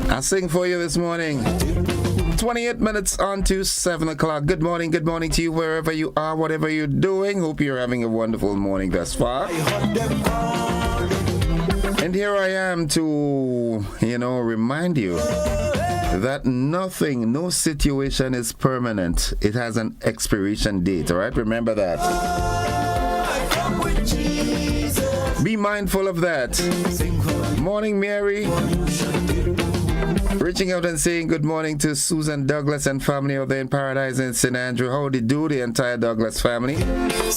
I sing for you this morning. 28 minutes on to 7 o'clock. Good morning to you wherever you are, whatever you're doing. Hope you're having a wonderful morning thus far. And here I am to, remind you that nothing, no situation is permanent. It has an expiration date, all right? Remember that. Be mindful of that. Morning, Mary. Reaching out and saying good morning to Susan Douglas and family out there in Paradise in St. Andrew. How do you do, the entire Douglas family?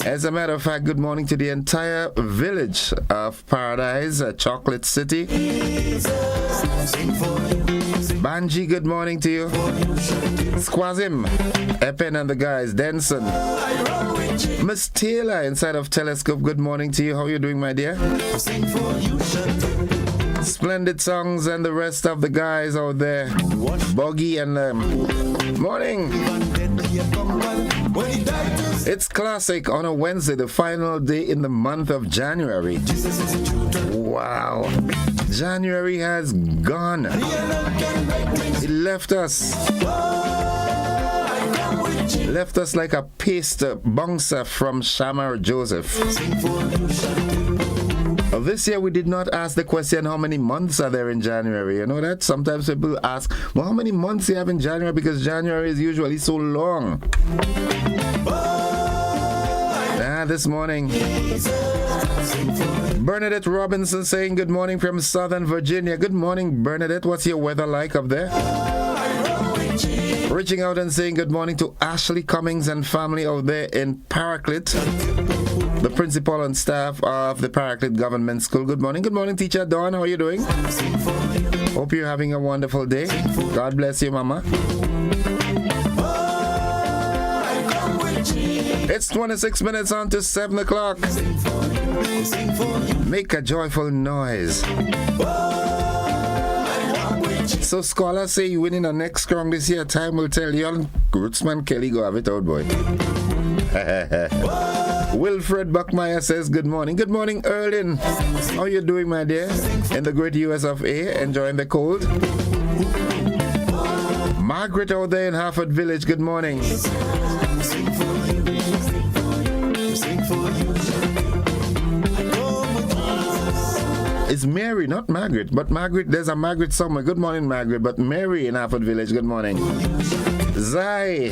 As a matter of fact, good morning to the entire village of Paradise, Chocolate City. Banji, good morning to you. Squazim, Epen and the guys, Denson. Miss Taylor inside of Telescope, good morning to you. How are you doing, my dear? Splendid songs and the rest of the guys out there. Boggy and morning. It's classic on a Wednesday, the final day in the month of January. Wow. January has gone. It left us like a paste bouncer from Shamar Joseph. This year we did not ask the question how many months are there in January. You know that? Sometimes people ask, well, how many months do you have in January? Because January is usually so long. This morning, Bernadette Robinson saying good morning from Southern Virginia. Good morning, Bernadette. What's your weather like up there? Reaching out and saying good morning to Ashley Cummings and family out there in Paraclete, the principal and staff of the Paraclete Government School. Good morning, Teacher Dawn. How are you doing? Hope you're having a wonderful day. God bless you, Mama. It's 26 minutes on to 7 o'clock. Make a joyful noise. So scholars say you winning the next crown this year. Time will tell you. Rootsman Kelly go have it out, boy. Wilfred Buckmeyer says good morning. Good morning, Erlin. How you doing, my dear? In the great US of A, enjoying the cold? Margaret out there in Harford Village, good morning. It's Mary, not Margaret, but Margaret, there's a Margaret somewhere. Good morning, Margaret, but Mary in Harford Village, good morning. Zai.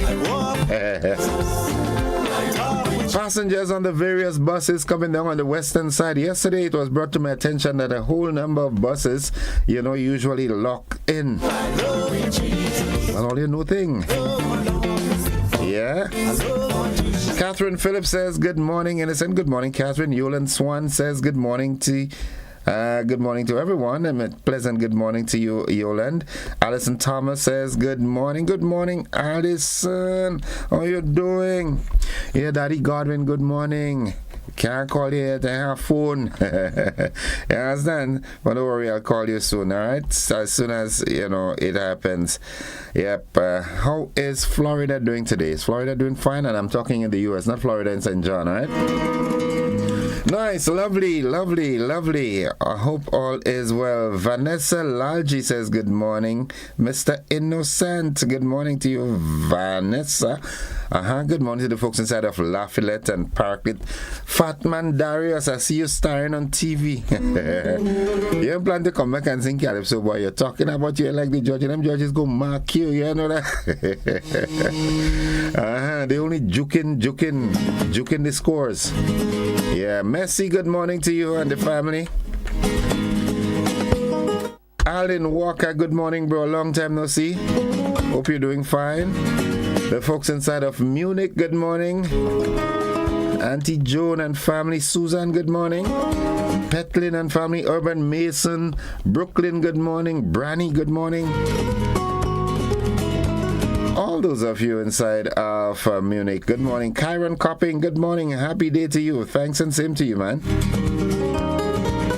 Passengers on the various buses coming down on the western side. Yesterday it was brought to my attention that a whole number of buses, usually lock in. And all you know thing. Yeah. Catherine Phillips says good morning, Innocent. Good morning, Catherine. Yolan Swan says good morning to everyone, and a pleasant good morning to you, Yoland. Alison Thomas says good morning. Good morning, Alison. How you doing? Yeah, Daddy Godwin, good morning. Can't call you at a phone. You understand? But don't worry, I'll call you soon, alright? So as soon as, it happens. Yep. How is Florida doing today? Is Florida doing fine? And I'm talking in the US, not Florida in St. John, alright? Nice, lovely, lovely, lovely. I hope all is well. Vanessa Lalji says good morning. Mr. Innocent, good morning to you, Vanessa. Good morning to the folks inside of Lafayette and Parklet. Fatman Darius, I see you starring on TV. You don't plan to come back and sing Calypso, boy. You're talking about you like the judge, and them judges go mark you, you know that? They only juking the scores. Yeah, Messi, good morning to you and the family. Alan Walker, good morning, bro. Long time no see. Hope you're doing fine. The folks inside of Munich, good morning. Auntie Joan and family. Susan, good morning. Petlin and family. Urban Mason. Brooklyn, good morning. Branny, good morning. All those of you inside of Munich, good morning. Kyron Copping, good morning. Happy day to you. Thanks and same to you, man.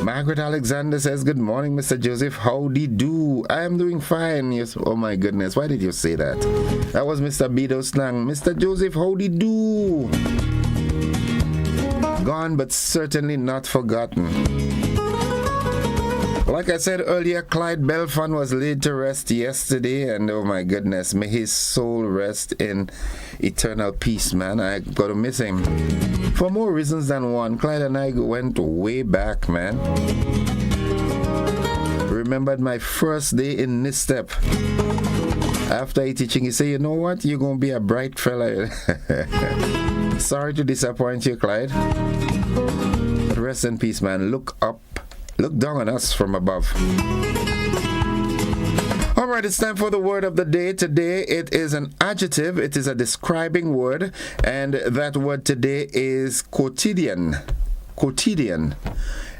Margaret Alexander says, good morning, Mr. Joseph. Howdy do? I am doing fine. Yes. Oh my goodness, why did you say that? That was Mr. Bido Slang. Mr. Joseph, howdy do? Gone, but certainly not forgotten. Like I said earlier, Clyde Belfon was laid to rest yesterday, and oh my goodness, may his soul rest in eternal peace, man. I got to miss him for more reasons than one. Clyde and I went way back, man. Remembered my first day in NISTEP. After he teaching, he said, you know what, you're going to be a bright fella. Sorry to disappoint you, Clyde. But rest in peace, man. Look up. Look down on us from above. All right, it's time for the word of the day. Today, it is an adjective. It is a describing word. And that word today is quotidian. Quotidian.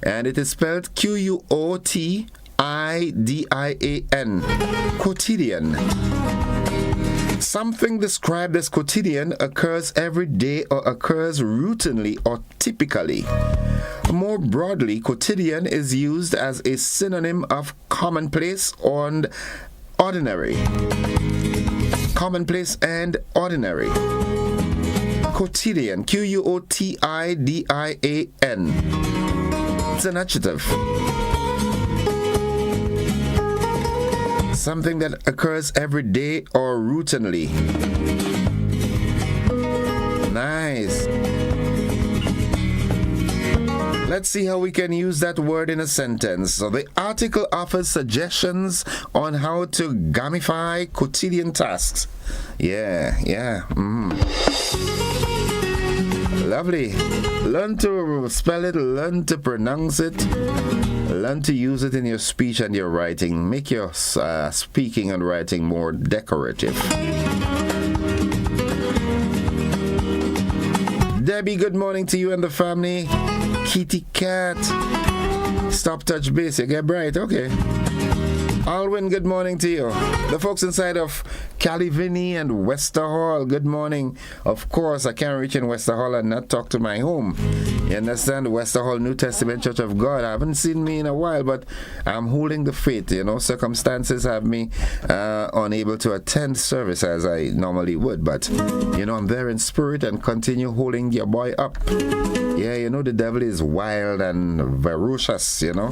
And it is spelled Q-U-O-T-I-D-I-A-N. Quotidian. Something described as quotidian occurs every day or occurs routinely or typically. More broadly, quotidian is used as a synonym of commonplace and ordinary. Commonplace and ordinary. Quotidian. Q-U-O-T-I-D-I-A-N. It's an adjective. Something that occurs every day or routinely. Nice. Let's see how we can use that word in a sentence. So the article offers suggestions on how to gamify quotidian tasks. Yeah. Lovely. Learn to spell it, learn to pronounce it, learn to use it in your speech and your writing. Make your speaking and writing more decorative. Debbie, good morning to you and the family. Kitty Cat. Stop, touch base. You get bright. Okay. Alwyn, good morning to you. The folks inside of Calivini and Wester Hall, good morning. Of course, I can't reach in Wester Hall and not talk to my home. You understand? Wester Hall New Testament Church of God. I haven't seen me in a while, but I'm holding the faith. You know, circumstances have me unable to attend service as I normally would. But, you know, I'm there in spirit and continue holding your boy up. Yeah, you know, the devil is wild and ferocious, you know.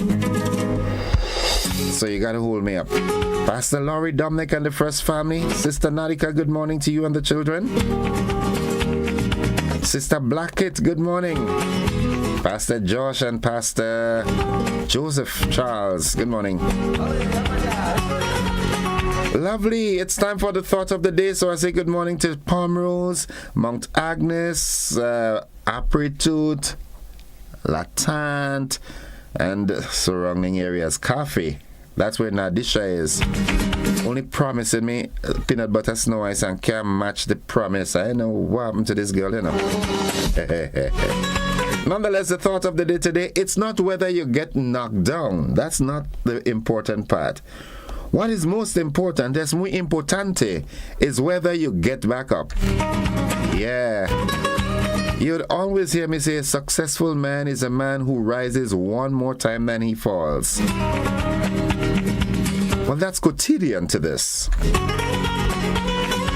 So you gotta hold me up. Pastor Laurie, Dominic, and the First Family. Sister Nadika, good morning to you and the children. Sister Blackett, good morning. Pastor Josh and Pastor Joseph Charles, good morning. Lovely. It's time for the thought of the day. So I say good morning to Palmrose, Mount Agnes, Apretute, Latant, and surrounding areas. Coffee. That's where Nadisha is. Only promising me peanut butter snow ice and can't match the promise. I know what happened to this girl, you know. Nonetheless, the thought of the day today, it's not whether you get knocked down. That's not the important part. What is most important, es muy importante, is whether you get back up. Yeah. You'd always hear me say a successful man is a man who rises one more time than he falls. Well, that's quotidian to this.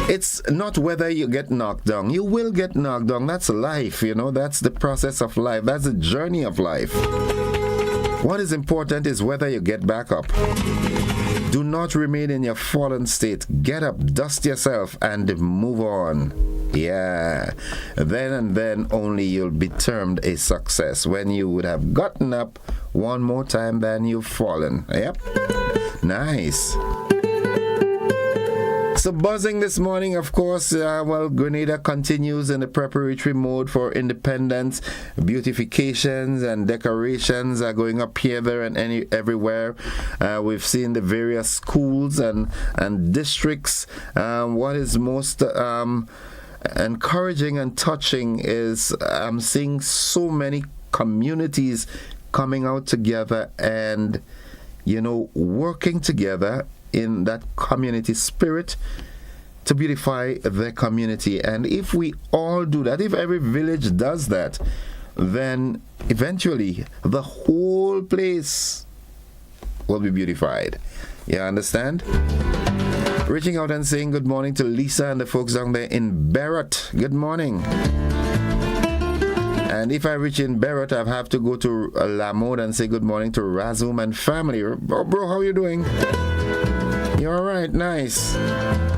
It's not whether you get knocked down. You will get knocked down. That's life, you know. That's the process of life. That's the journey of life. What is important is whether you get back up. Do not remain in your fallen state. Get up, dust yourself, and move on. Yeah. Then and then only you'll be termed a success, when you would have gotten up one more time than you've fallen. Yep. Nice. So buzzing this morning, of course, Grenada continues in the preparatory mode for independence. Beautifications and decorations are going up here, there, and everywhere. We've seen the various schools and districts. What is most encouraging and touching is I'm seeing so many communities coming out together and, you know, working together in that community spirit to beautify their community. And if we all do that, if every village does that, then eventually the whole place will be beautified. You understand? Reaching out and saying good morning to Lisa and the folks down there in Barrett. Good morning. And if I reach in Barrett, I have to go to Lamode and say good morning to Razum and family. Oh, bro, how you doing? You're all right, nice.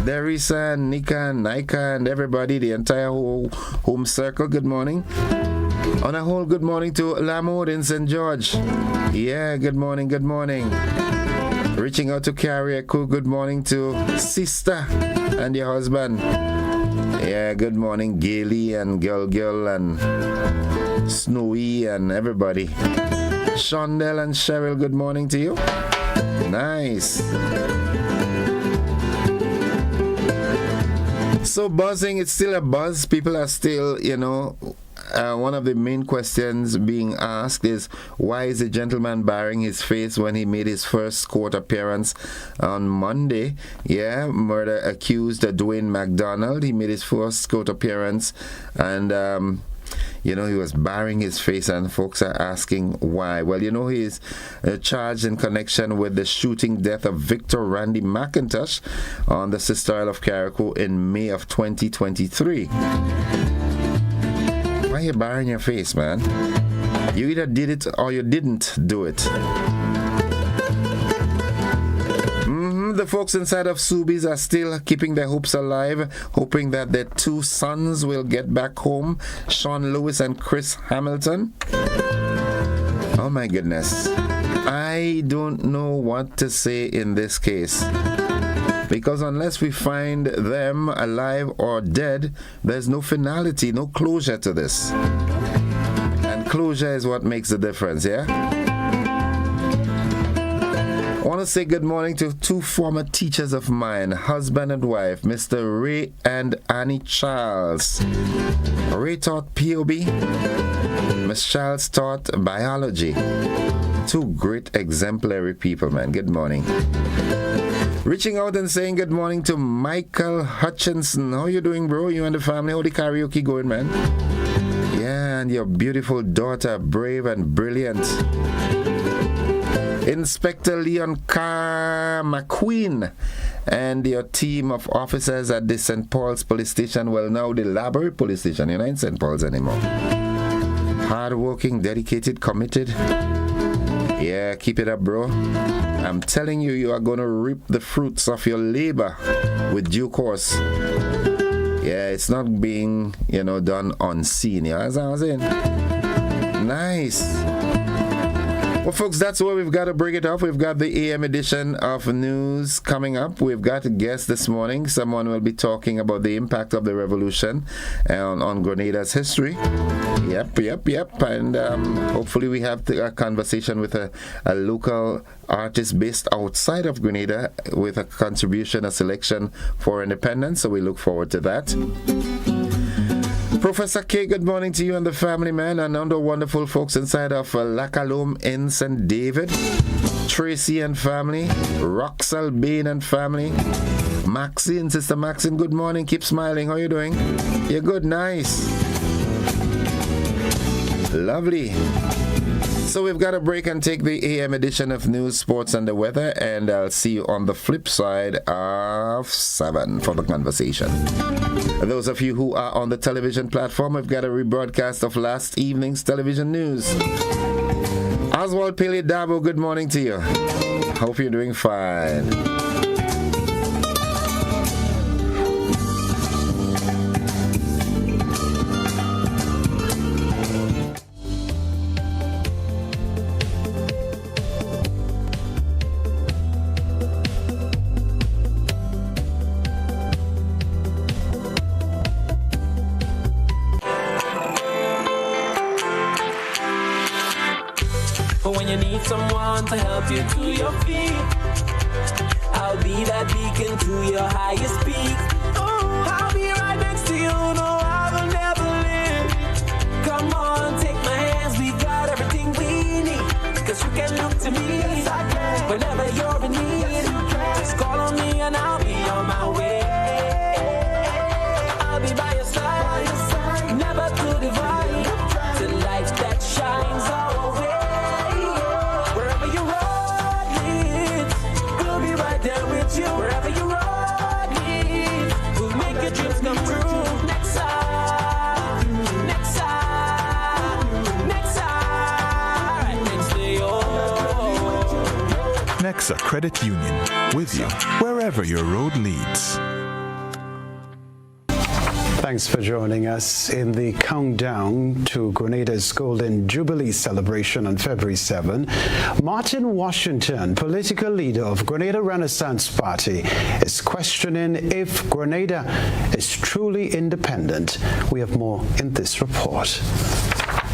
Derisa and Nika and Nika and everybody, the entire home circle, good morning. On a whole, good morning to Lamode in St. George. Yeah, good morning, good morning. Reaching out to Carrie, good morning to Sister and your husband. Yeah, good morning, Gailey and Girl and Snowy and everybody. Shondell and Cheryl, good morning to you. Nice. So buzzing, it's still a buzz. People are still, you know, one of the main questions being asked is, why is the gentleman baring his face when he made his first court appearance on Monday? Yeah, murder accused Dwayne McDonald. He made his first court appearance and you know, he was baring his face, and folks are asking why. Well, you know, he is charged in connection with the shooting death of Victor Randy McIntosh on the Sister Isle of Carriacou in May of 2023. Why are you baring your face, man? You either did it or you didn't do it. The folks inside of Subies are still keeping their hopes alive, hoping that their two sons will get back home, Sean Lewis and Chris Hamilton. Oh my goodness. I don't know what to say in this case, because unless we find them alive or dead, there's no finality, no closure to this. And closure is what makes the difference, yeah? I want to say good morning to two former teachers of mine, husband and wife, Mr. Ray and Annie Charles. Ray taught POB, Miss Charles taught biology. Two great exemplary people, man. Good morning. Reaching out and saying good morning to Michael Hutchinson. How you doing, bro? You and the family? How the karaoke going, man? Yeah, and your beautiful daughter, brave and brilliant. Inspector Leon Carr McQueen and your team of officers at the St. Paul's Police Station, well, now the Library Police Station, you're not in St. Paul's anymore. Hardworking, dedicated, committed. Yeah, keep it up, bro. I'm telling you, you are going to reap the fruits of your labor with due course. Yeah, it's not being, you know, done unseen. Yeah, as I was saying. Nice. Well, folks, that's where we've got to bring it up. We've got the AM edition of news coming up. We've got a guest this morning. Someone will be talking about the impact of the revolution on Grenada's history. Yep. And hopefully we have a conversation with a local artist based outside of Grenada with a contribution, a selection for independence. So we look forward to that. Professor K, good morning to you and the family, man, and all the wonderful folks inside of Lacalome in St. David. Tracy and family, Roxel Bain and family, Maxine, Sister Maxine, good morning, keep smiling, how you doing? You're good, nice. Lovely. So we've got a break and take the AM edition of News, Sports and the Weather, and I'll see you on the flip side of 7 for the conversation. Those of you who are on the television platform, we've got a rebroadcast of last evening's television news. Oswald Pele Dabo, good morning to you. Hope you're doing fine. Someone to help you to your feet. I'll be that beacon to your highest peak. Oh, I'll be right next to you. No, I will never leave. Come on, take my hands. We got everything we need. Cause you can look to me. Yes, I can. Whenever you're in need. Yes, just call on me and I'll be on my way. I'll be by your side. Never to divide. The light that shines our way. Wherever you road leads, we'll make your dreams come true. Next time, next time, next time, right next to you. Nexa Credit Union, with you wherever your road leads. Thanks for joining us in the countdown to Grenada's Golden Jubilee celebration on February 7. Martin Washington, political leader of Grenada Renaissance Party, is questioning if Grenada is truly independent. We have more in this report.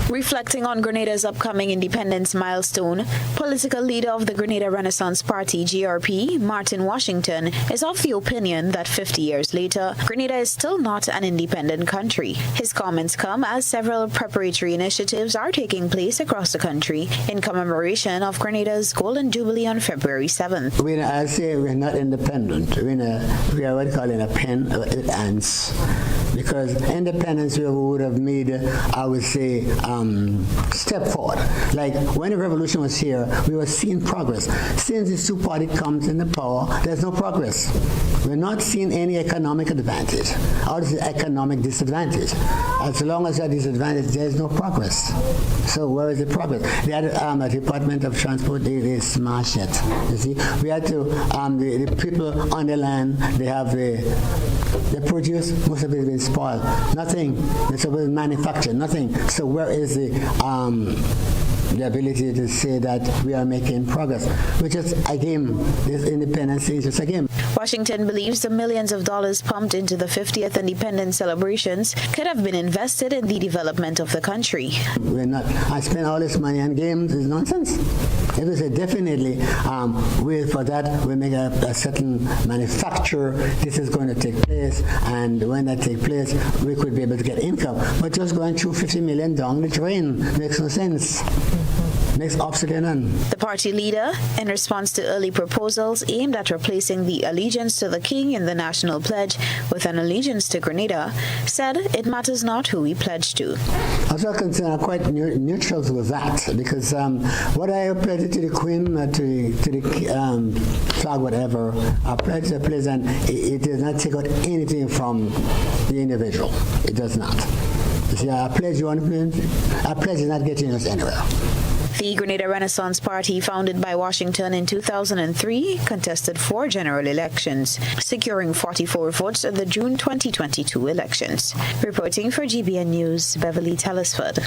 Reflecting on Grenada's upcoming independence milestone, political leader of the Grenada Renaissance Party, GRP, Martin Washington, is of the opinion that 50 years later, Grenada is still not an independent country. His comments come as several preparatory initiatives are taking place across the country in commemoration of Grenada's Golden Jubilee on February 7th. I say we're not independent. We are what we call in a pen with ants. Because independence we would have made, I would say, step forward. Like when the revolution was here, we were seeing progress. Since this two-party comes in the power, there's no progress. We're not seeing any economic advantage. Or is economic disadvantage? As long as you're disadvantaged, there's no progress. So where is the progress? They had a Department of Transport, they smashed it. You see, we had to, the people on the land, they have the produce, most of it has been spoiled. Nothing. They're supposed to manufacture, nothing. So where is the ability to say that we are making progress? Which is a game. This independence is just a game. Washington believes the millions of dollars pumped into the 50th independence celebrations could have been invested in the development of the country. We're not. I spend all this money on games is nonsense. It was definitely for that we make a certain manufacture. This is going to take place, and when that takes place, we could be able to get income. But just going through $50 million down the drain makes no sense. Makes absolutely none. The party leader, in response to early proposals aimed at replacing the allegiance to the king in the national pledge with an allegiance to Grenada, said it matters not who we pledge to. As far as concerned, I'm quite neutral with that, because what I pledge to the queen, to the flag, whatever, I pledge to the place, and it does not take out anything from the individual. It does not. You see, I pledge you on I pledge is not getting us anywhere. The Grenada Renaissance Party, founded by Washington in 2003, contested 4 general elections, securing 44 votes in the June 2022 elections. Reporting for GBN News, Beverly Telesford.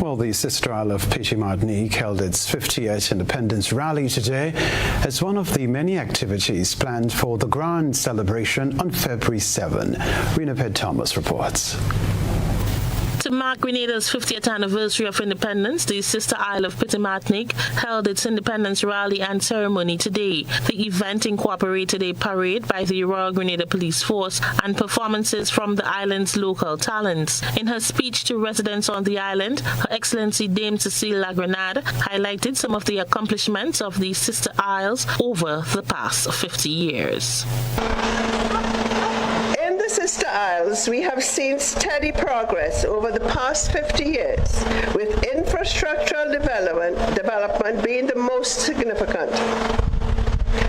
Well, the Sister Isle of Petit Martinique held its 50th Independence Rally today as one of the many activities planned for the grand celebration on February 7. Rena Ped-Thomas reports. To mark Grenada's 50th anniversary of independence, the Sister Isle of Petit Martinique held its independence rally and ceremony today. The event incorporated a parade by the Royal Grenada Police Force and performances from the island's local talents. In her speech to residents on the island, Her Excellency Dame Cecile La Grenade highlighted some of the accomplishments of the Sister Isles over the past 50 years. In the Sister Sister Isles, we have seen steady progress over the past 50 years, with infrastructural development being the most significant.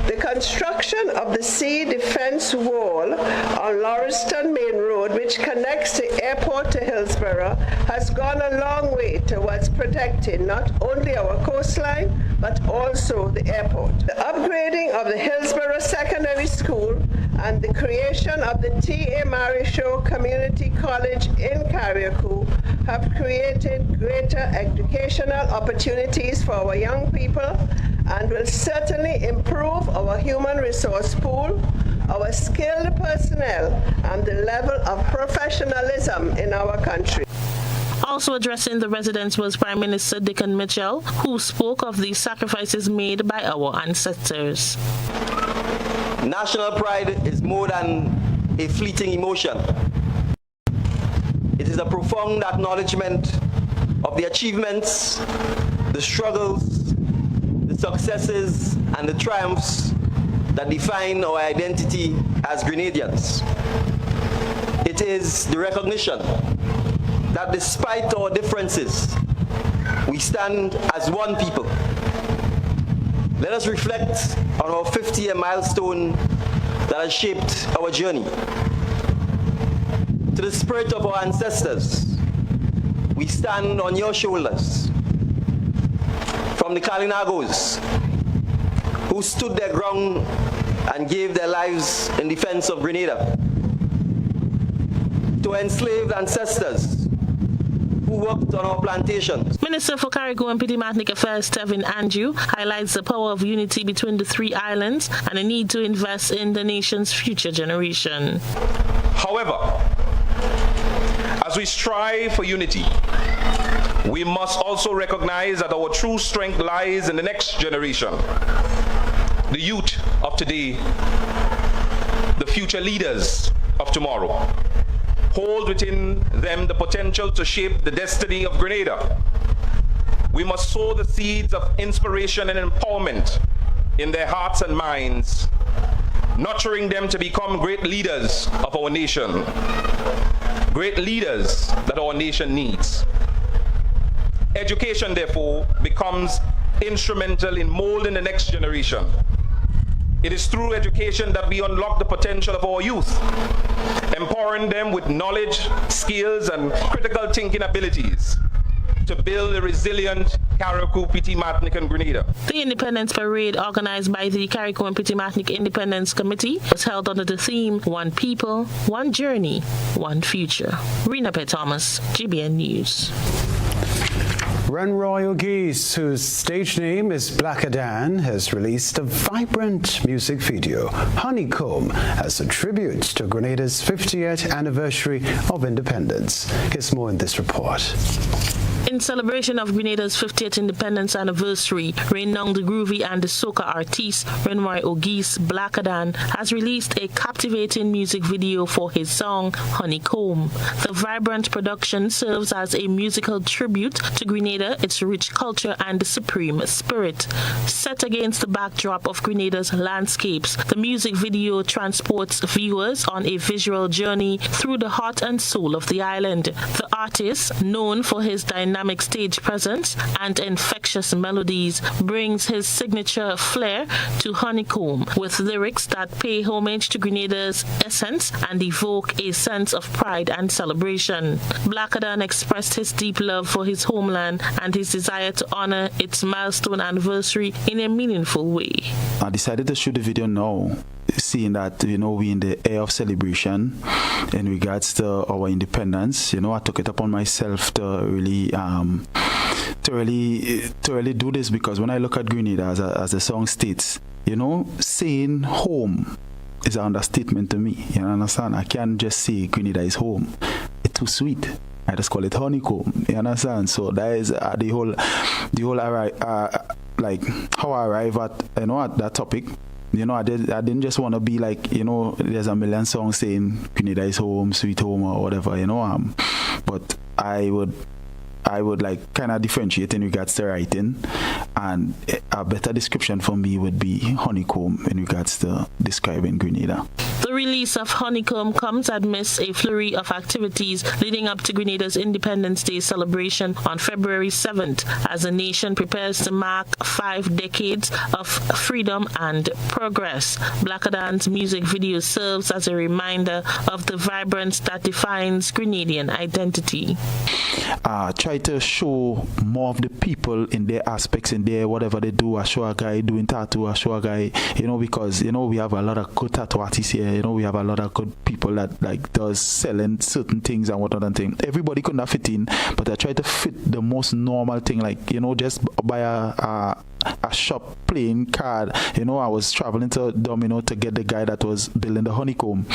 The construction of the sea defense wall on Lauriston Main Road, which connects the airport to Hillsborough, has gone a long way towards protecting not only our coastline, but also the airport. The upgrading of the Hillsborough Secondary School and the creation of the T.A. Marisho Community College in Carriacou have created greater educational opportunities for our young people and will certainly improve our human resource pool, our skilled personnel, and the level of professionalism in our country. Also addressing the residents was Prime Minister Dickon Mitchell, who spoke of the sacrifices made by our ancestors. National pride is more than a fleeting emotion. It is a profound acknowledgement of the achievements, the struggles, the successes, and the triumphs that define our identity as Grenadians. It is the recognition that despite our differences, we stand as one people. Let us reflect on our 50-year milestone that has shaped our journey. To the spirit of our ancestors, we stand on your shoulders. From the Kalinagos, who stood their ground and gave their lives in defense of Grenada, to enslaved ancestors who worked on our plantations. Minister for Carriacou and Pitimatnik Affairs Tevin Andrew highlights the power of unity between the three islands and the need to invest in the nation's future generation. However, as we strive for unity, we must also recognize that our true strength lies in the next generation, the youth of today, the future leaders of tomorrow. Hold within them the potential to shape the destiny of Grenada. We must sow the seeds of inspiration and empowerment in their hearts and minds, nurturing them to become great leaders of our nation, great leaders that our nation needs. Education, therefore, becomes instrumental in molding the next generation. It is through education that we unlock the potential of our youth, empowering them with knowledge, skills, and critical thinking abilities to build a resilient Carriacou, Pitimatnik, and Grenada. The Independence Parade, organized by the Carriacou and Pitimatnik Independence Committee, was held under the theme, One People, One Journey, One Future. Rena P. Thomas, GBN News. Renroy Ogis, whose stage name is Blackadan, has released a vibrant music video, Honeycomb, as a tribute to Grenada's 50th anniversary of independence. Here's more in this report. In celebration of Grenada's 50th independence anniversary, renowned groovy and soca artist Renroy Ogis Blackadan has released a captivating music video for his song Honeycomb. The vibrant production serves as a musical tribute to Grenada, its rich culture and supreme spirit. Set against the backdrop of Grenada's landscapes, the music video transports viewers on a visual journey through the heart and soul of the island. The artist, known for his dynamic stage presence and infectious melodies, brings his signature flair to Honeycomb with lyrics that pay homage to Grenada's essence and evoke a sense of pride and celebration. Blackadan expressed his deep love for his homeland and his desire to honor its milestone anniversary in a meaningful way. I decided to shoot the video now, seeing that, we in the air of celebration in regards to our independence. I took it upon myself to really do this, because when I look at Grenada, as the song states, saying home is an understatement to me. You understand? I can't just say Grenada is home. It's too sweet. I just call it honeycomb. You understand? So that is the whole like how I arrive at at that topic. I didn't just want to be like, there's a million songs saying Grenada is home, sweet home, or whatever, but I would like kind of differentiate in regards to writing, and a better description for me would be honeycomb in regards to describing Grenada. The The release of Honeycomb comes amidst a flurry of activities leading up to Grenada's Independence Day celebration on February 7th as the nation prepares to mark 5 decades of freedom and progress. Blackadan's music video serves as a reminder of the vibrance that defines Grenadian identity. Try to show more of the people in their aspects, in their whatever they do. I show a guy doing tattoo, I show a guy, because, we have a lot of good tattoo artists here, we have a lot of good people that does selling certain things and whatnot thing. Everybody could not fit in, but I try to fit the most normal thing, just buy a shop playing card. I was traveling to Domino to get the guy that was building the Honeycomb,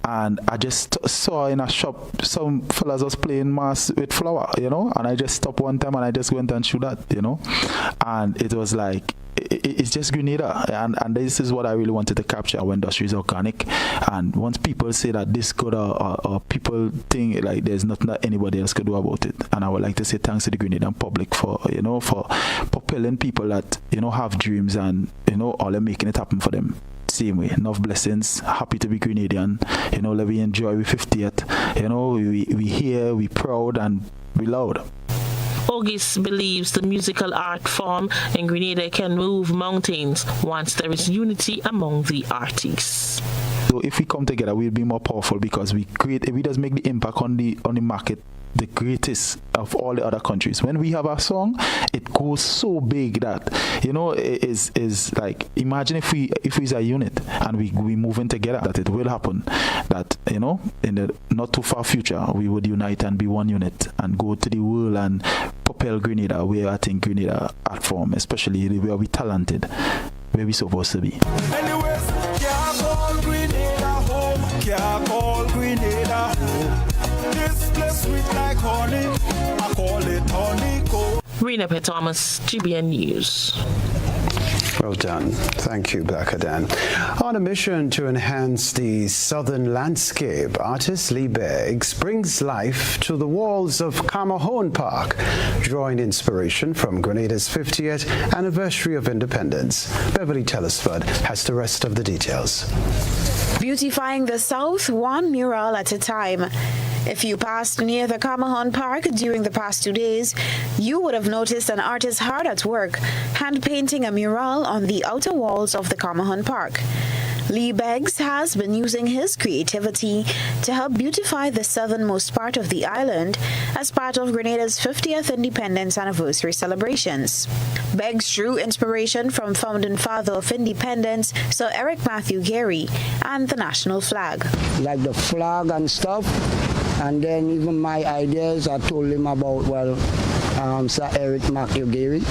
and I just saw in a shop some fellas was playing mass with flower, and I just stopped one time and I just went and shoot that, and it was like, it's just Grenada, and this is what I really wanted to capture. Our industry is organic, and once people say that this good or people think like there's nothing that anybody else could do about it, and I would like to say thanks to the Grenadian public for for propelling people that have dreams and all making it happen for them. Same way, enough blessings, happy to be Grenadian, let me enjoy with 50th, we here, we proud and we loud. August believes the musical art form in Grenada can move mountains once there is unity among the artists. So if we come together, we'll be more powerful because we just make the impact on the market the greatest of all the other countries. When we have a song, it goes so big that it is like, imagine if we're a unit and we moving together, that it will happen, that in the not too far future we would unite and be one unit and go to the world and propel Grenada where I think Grenada art form, especially where we talented, where we supposed to be. Anyways, can't call Grenada home, can't call Grenada home. This place sweet like honey, I call it honeycomb. Rena P. Thomas, GBN News. Well done. Thank you, Blackadan. On a mission to enhance the southern landscape, artist Lee Beggs brings life to the walls of Camahone Park, drawing inspiration from Grenada's 50th anniversary of independence. Beverly Telesford has the rest of the details. Beautifying the South, one mural at a time. If you passed near the Camahone Park during the past 2 days, you would have noticed an artist hard at work, hand-painting a mural on the outer walls of the Camahone Park. Lee Beggs has been using his creativity to help beautify the southernmost part of the island as part of Grenada's 50th independence anniversary celebrations. Beggs drew inspiration from founding father of independence, Sir Eric Matthew Gary, and the national flag. Like the flag and stuff, and then even my ideas, I told him about, Sir Eric Matthew Gary.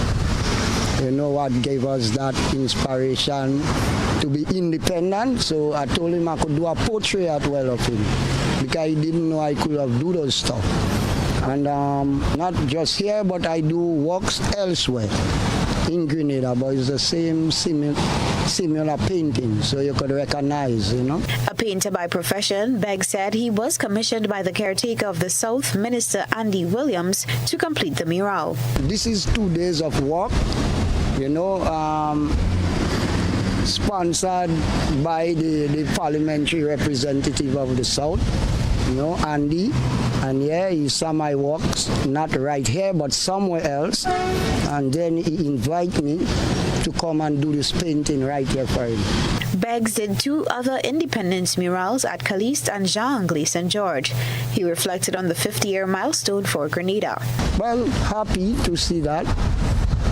What gave us that inspiration to be independent, so I told him I could do a portrait of him because he didn't know I could have do those stuff. And not just here, but I do works elsewhere in Grenada, but it's the same similar painting, so you could recognize, A painter by profession, Beggs said he was commissioned by the caretaker of the South, Minister Andy Williams, to complete the mural. This is 2 days of work, sponsored by the parliamentary representative of the South, Andy. And he saw my works, not right here, but somewhere else. And then he invited me to come and do this painting right here for him. Beggs did 2 other independence murals at Caliste and Jean-Anglais St. George. He reflected on the 50-year milestone for Grenada. Well, happy to see that,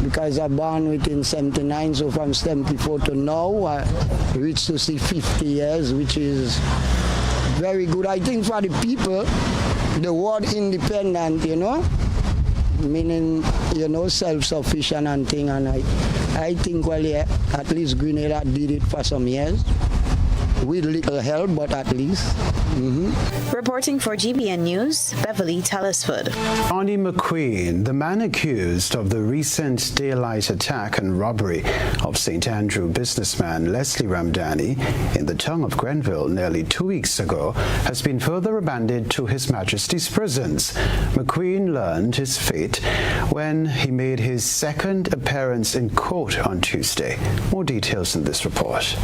because I born within 79, so from 74 to now, I reached to see 50 years, which is very good. I think for the people, the word independent, meaning, self-sufficient and thing, and I think, at least Grenada did it for some years, with little help, but at least. Reporting for GBN News, Beverly Telesford. Arnie McQueen, the man accused of the recent daylight attack and robbery of St. Andrew businessman Leslie Ramdani in the town of Grenville nearly 2 weeks ago, has been further remanded to His Majesty's prisons. McQueen learned his fate when he made his second appearance in court on Tuesday. More details in this report.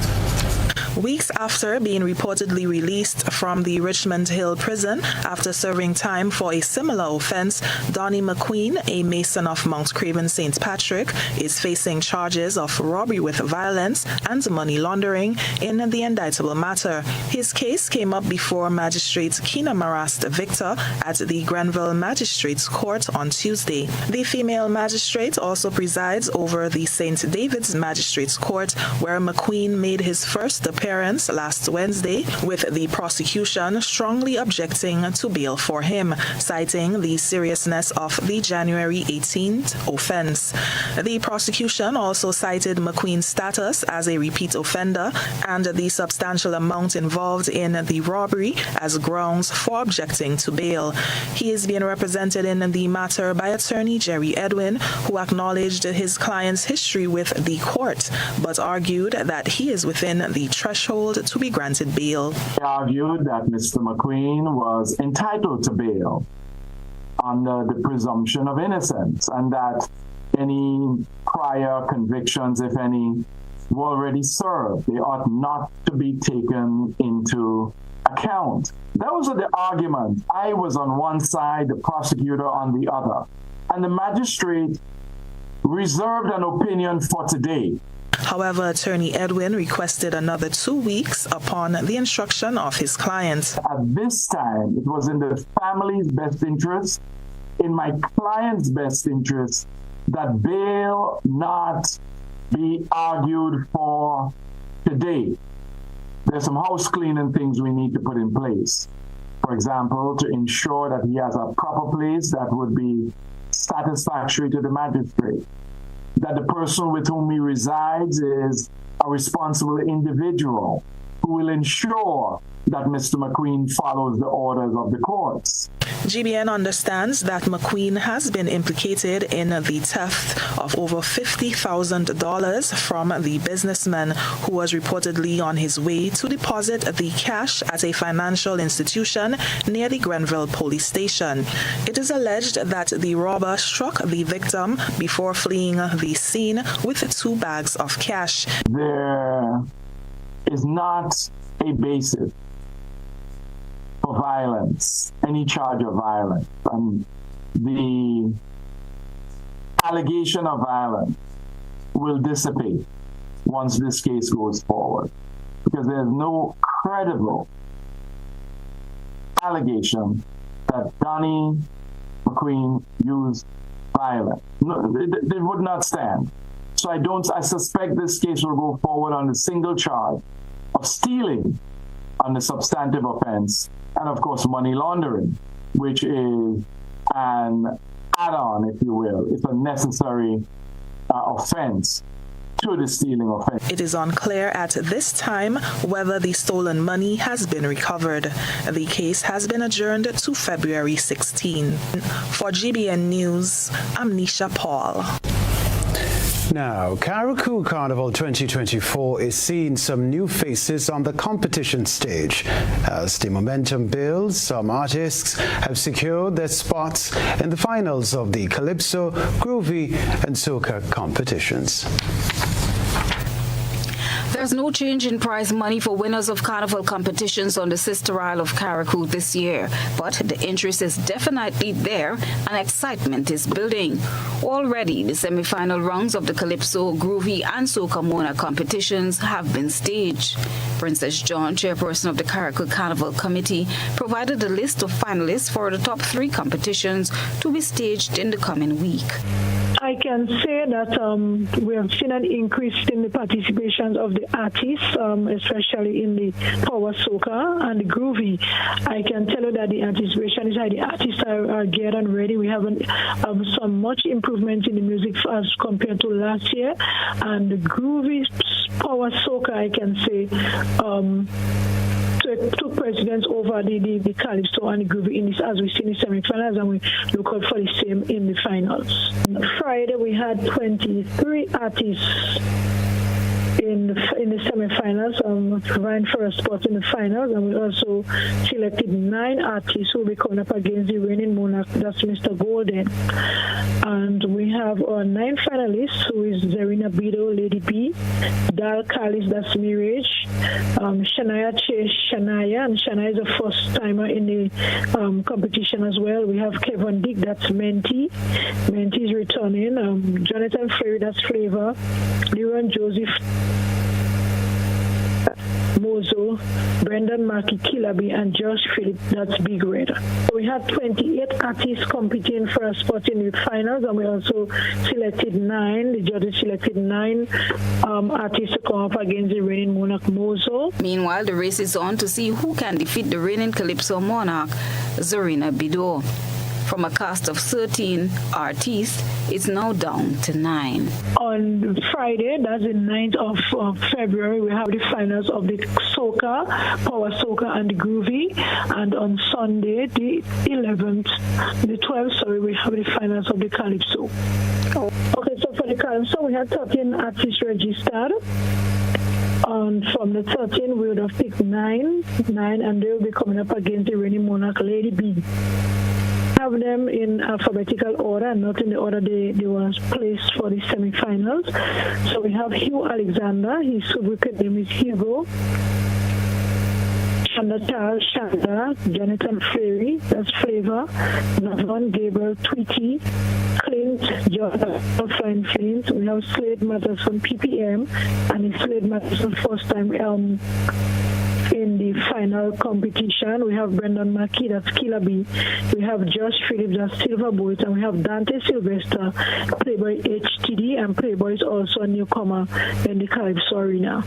Weeks after being reportedly released from the Richmond Hill prison after serving time for a similar offense, Donnie McQueen, a Mason of Mount Craven St. Patrick, is facing charges of robbery with violence and money laundering in the indictable matter. His case came up before Magistrate Kina Marast Victor at the Grenville Magistrates Court on Tuesday. The female magistrate also presides over the St. David's Magistrates Court, where McQueen made his first appearance last Wednesday, with the prosecution strongly objecting to bail for him, citing the seriousness of the January 18th offense. The prosecution also cited McQueen's status as a repeat offender and the substantial amount involved in the robbery as grounds for objecting to bail. He is being represented in the matter by attorney Jerry Edwin, who acknowledged his client's history with the court, but argued that he is within the threshold to be granted bail. He argued that Mr. McQueen was entitled to bail under the presumption of innocence, and that any prior convictions, if any, were already served. They ought not to be taken into account. Those are the arguments. I was on one side, the prosecutor on the other. And the magistrate reserved an opinion for today. However, attorney Edwin requested another 2 weeks upon the instruction of his client. At this time, it was in the family's best interest, in my client's best interest, that bail not be argued for today. There's some house cleaning things we need to put in place. For example, to ensure that he has a proper place that would be satisfactory to the magistrate, that the person with whom he resides is a responsible individual who will ensure that Mr. McQueen follows the orders of the courts. GBN understands that McQueen has been implicated in the theft of over $50,000 from the businessman who was reportedly on his way to deposit the cash at a financial institution near the Grenville police station. It is alleged that the robber struck the victim before fleeing the scene with 2 bags of cash. There is not a basis for violence, any charge of violence. And the allegation of violence will dissipate once this case goes forward, because there's no credible allegation that Donnie McQueen used violence. No, they would not stand. So I suspect this case will go forward on a single charge of stealing on the substantive offense, and of course money laundering, which is an add-on, if you will. It's a necessary offense to the stealing offense. It is unclear at this time whether the stolen money has been recovered. The case has been adjourned to February 16. For GBN News, I'm Nisha Paul. Now, Carriacou Carnival 2024 is seeing some new faces on the competition stage. As the momentum builds, some artists have secured their spots in the finals of the Calypso, Groovy, and Soca competitions. There's no change in prize money for winners of carnival competitions on the sister isle of Carriacou this year, but the interest is definitely there and excitement is building. Already, the semi-final rounds of the Calypso, Groovy, and Soca Mona competitions have been staged. Princess John, chairperson of the Carriacou Carnival Committee, provided a list of finalists for the top 3 competitions to be staged in the coming week. I can say that we have seen an increase in the participation of the artists, especially in the Power Soca and the Groovy. I can tell you that the anticipation is high. The artists are geared and ready. We have some much improvement in the music as compared to last year. And the Groovy Power Soca, I can say, took precedence over the Calypso and the Groovy in this, as we see in the semi-finals, and we look out for the same in the finals. Friday we had 23 artists in the semi-finals, vying for a spot in the finals, and we also selected 9 artists who will be coming up against the reigning monarch, that's Mr. Golden. And we have our 9 finalists, who is Zarina Bido, Lady B, Dal Kalis, that's Mirage, Shania Chase, Shania, and Shania is a first-timer in the competition as well. We have Kevin Dick, that's Menti. Menti is returning. Jonathan Ferry, that's Flavor. Leron Joseph, Mozo, Brendan Markey, Killaby, and Josh Phillip, that's Big Red. We had 28 artists competing for a spot in the finals, and we also selected 9. The judges selected 9 artists to come up against the reigning monarch, Mozo. Meanwhile, the race is on to see who can defeat the reigning Calypso monarch, Zarina Bido. From a cast of 13 artists, it's now down to 9. On Friday, that's the 9th of February, we have the finals of the soca, power soca, and the groovy. And on Sunday, the 12th, we have the finals of the calypso. Okay, so for the calypso, we had 13 artists registered. And from the 13, we would have picked 9, and they will be coming up against the reigning monarch, Lady B. Have them in alphabetical order, not in the order they were placed for the semi-finals. So we have Hugh Alexander, his wicked name is Hugo. Shanda Charles, Shanda, Jonathan Ferry, that's Flavor, Navon Gabriel, Tweety, Clint, Jordan, Fine Flames. We have Slade Matterson, PPM, and it's Slade Matterson first time in the final competition. We have Brendan Mackey, that's Killer B. We have Josh Phillips, that's Silver Boys, and we have Dante Sylvester, Playboy HTD, and Playboy is also a newcomer in the Calypso arena.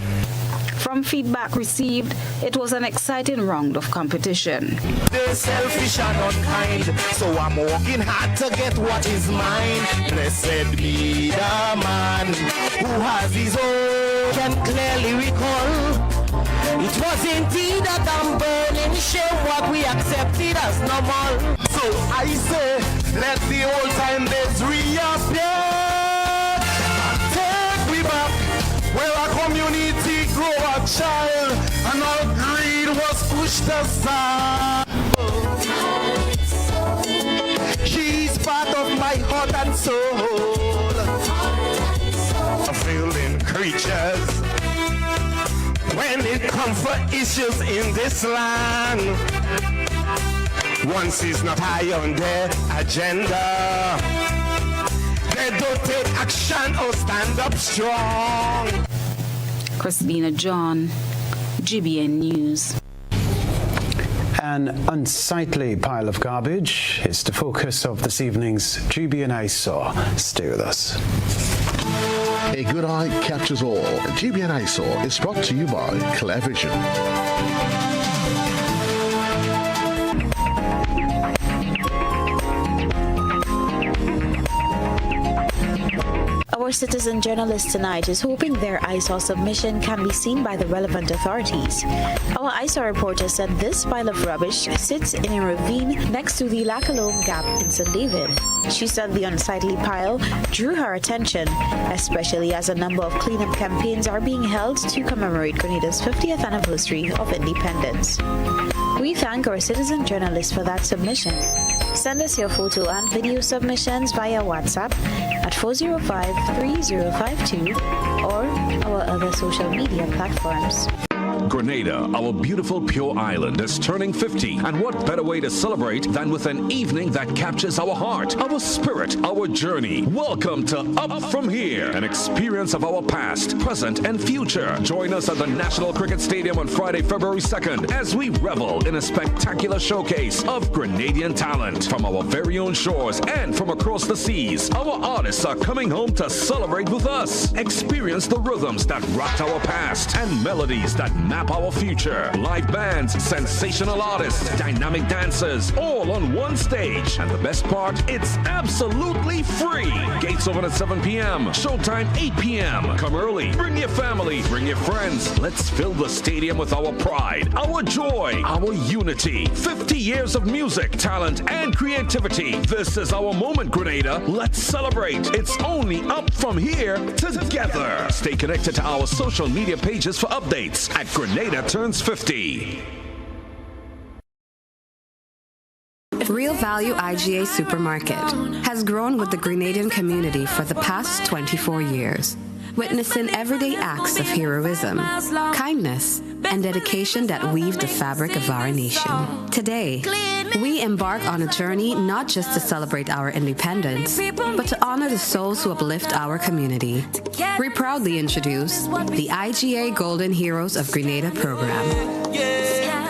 From feedback received, it was an exciting round of competition. They're selfish and unkind, so I'm working hard to get what is mine. Blessed be the man who has his own. Can clearly recall it was indeed a damn burning shame what we accepted as normal. So I say, let the old time days reappear. Take we back where our community grew a child and our greed was pushed aside. She's part of my heart and soul. Feeling creatures. When it comes for issues in this land, once is not high on their agenda, they don't take action or stand up strong. Christina John, GBN News. An unsightly pile of garbage is the focus of this evening's GBN Eyesore. Stay with us. A good eye captures all. GBN Eyesore is brought to you by Clear Vision. Our citizen journalist tonight is hoping their eyesore submission can be seen by the relevant authorities. Our eyesore reporter said this pile of rubbish sits in a ravine next to the Lacalome Gap in St. David. She said the unsightly pile drew her attention, especially as a number of cleanup campaigns are being held to commemorate Grenada's 50th anniversary of independence. We thank our citizen journalist for that submission. Send us your photo and video submissions via WhatsApp at 405-3052 or our other social media platforms. Grenada, our beautiful pure island, is turning 50. And what better way to celebrate than with an evening that captures our heart, our spirit, our journey. Welcome to Up From Here, an experience of our past, present, and future. Join us at the National Cricket Stadium on Friday, February 2nd, as we revel in a spectacular showcase of Grenadian talent from our very own shores and from across the seas. Our artists are coming home to celebrate with us. Experience the rhythms that rocked our past and melodies that map up our future. Live bands, sensational artists, dynamic dancers, all on one stage. And the best part, it's absolutely free. Gates open at 7 p.m. Showtime 8 p.m. Come early. Bring your family. Bring your friends. Let's fill the stadium with our pride, our joy, our unity. 50 years of music, talent, and creativity. This is our moment, Grenada. Let's celebrate. It's only up from here together. Stay connected to our social media pages for updates at Grenada Turns 50. Real Value IGA Supermarket has grown with the Grenadian community for the past 24 years, witnessing everyday acts of heroism, kindness, and dedication that weave the fabric of our nation. Today, we embark on a journey not just to celebrate our independence, but to honor the souls who uplift our community. We proudly introduce the IGA Golden Heroes of Grenada program.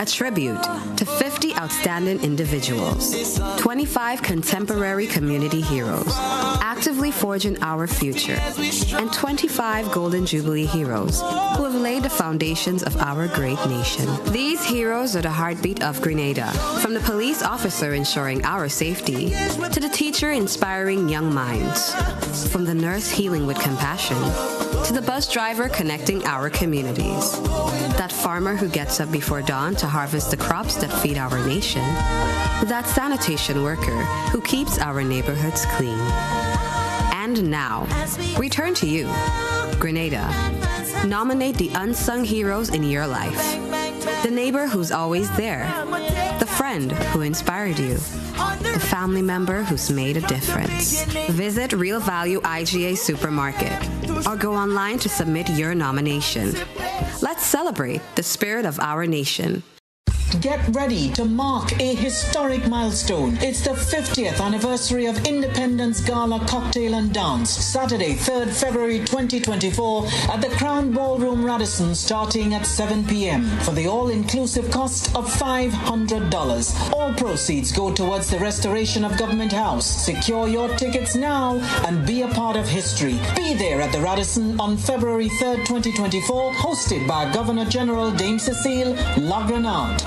A tribute to 50 outstanding individuals, 25 contemporary community heroes, actively forging our future, and 25 Golden Jubilee heroes who have laid the foundations of our great nation. These heroes are the heartbeat of Grenada, from the police officer ensuring our safety, to the teacher inspiring young minds, from the nurse healing with compassion, to the bus driver connecting our communities, that farmer who gets up before dawn to harvest the crops that feed our nation, that sanitation worker who keeps our neighborhoods clean. And now, we turn to you, Grenada. Nominate the unsung heroes in your life. The neighbor who's always there. The friend who inspired you. The family member who's made a difference. Visit Real Value IGA Supermarket or go online to submit your nomination. Let's celebrate the spirit of our nation. Get ready to mark a historic milestone. It's the 50th anniversary of Independence Gala Cocktail and Dance, Saturday, 3rd February 2024 at the Crown Ballroom Radisson, starting at 7 p.m. for the all-inclusive cost of $500. All proceeds go towards the restoration of Government House. Secure your tickets now and be a part of history. Be there at the Radisson on February 3rd, 2024, hosted by Governor General Dame Cecile La Grenade.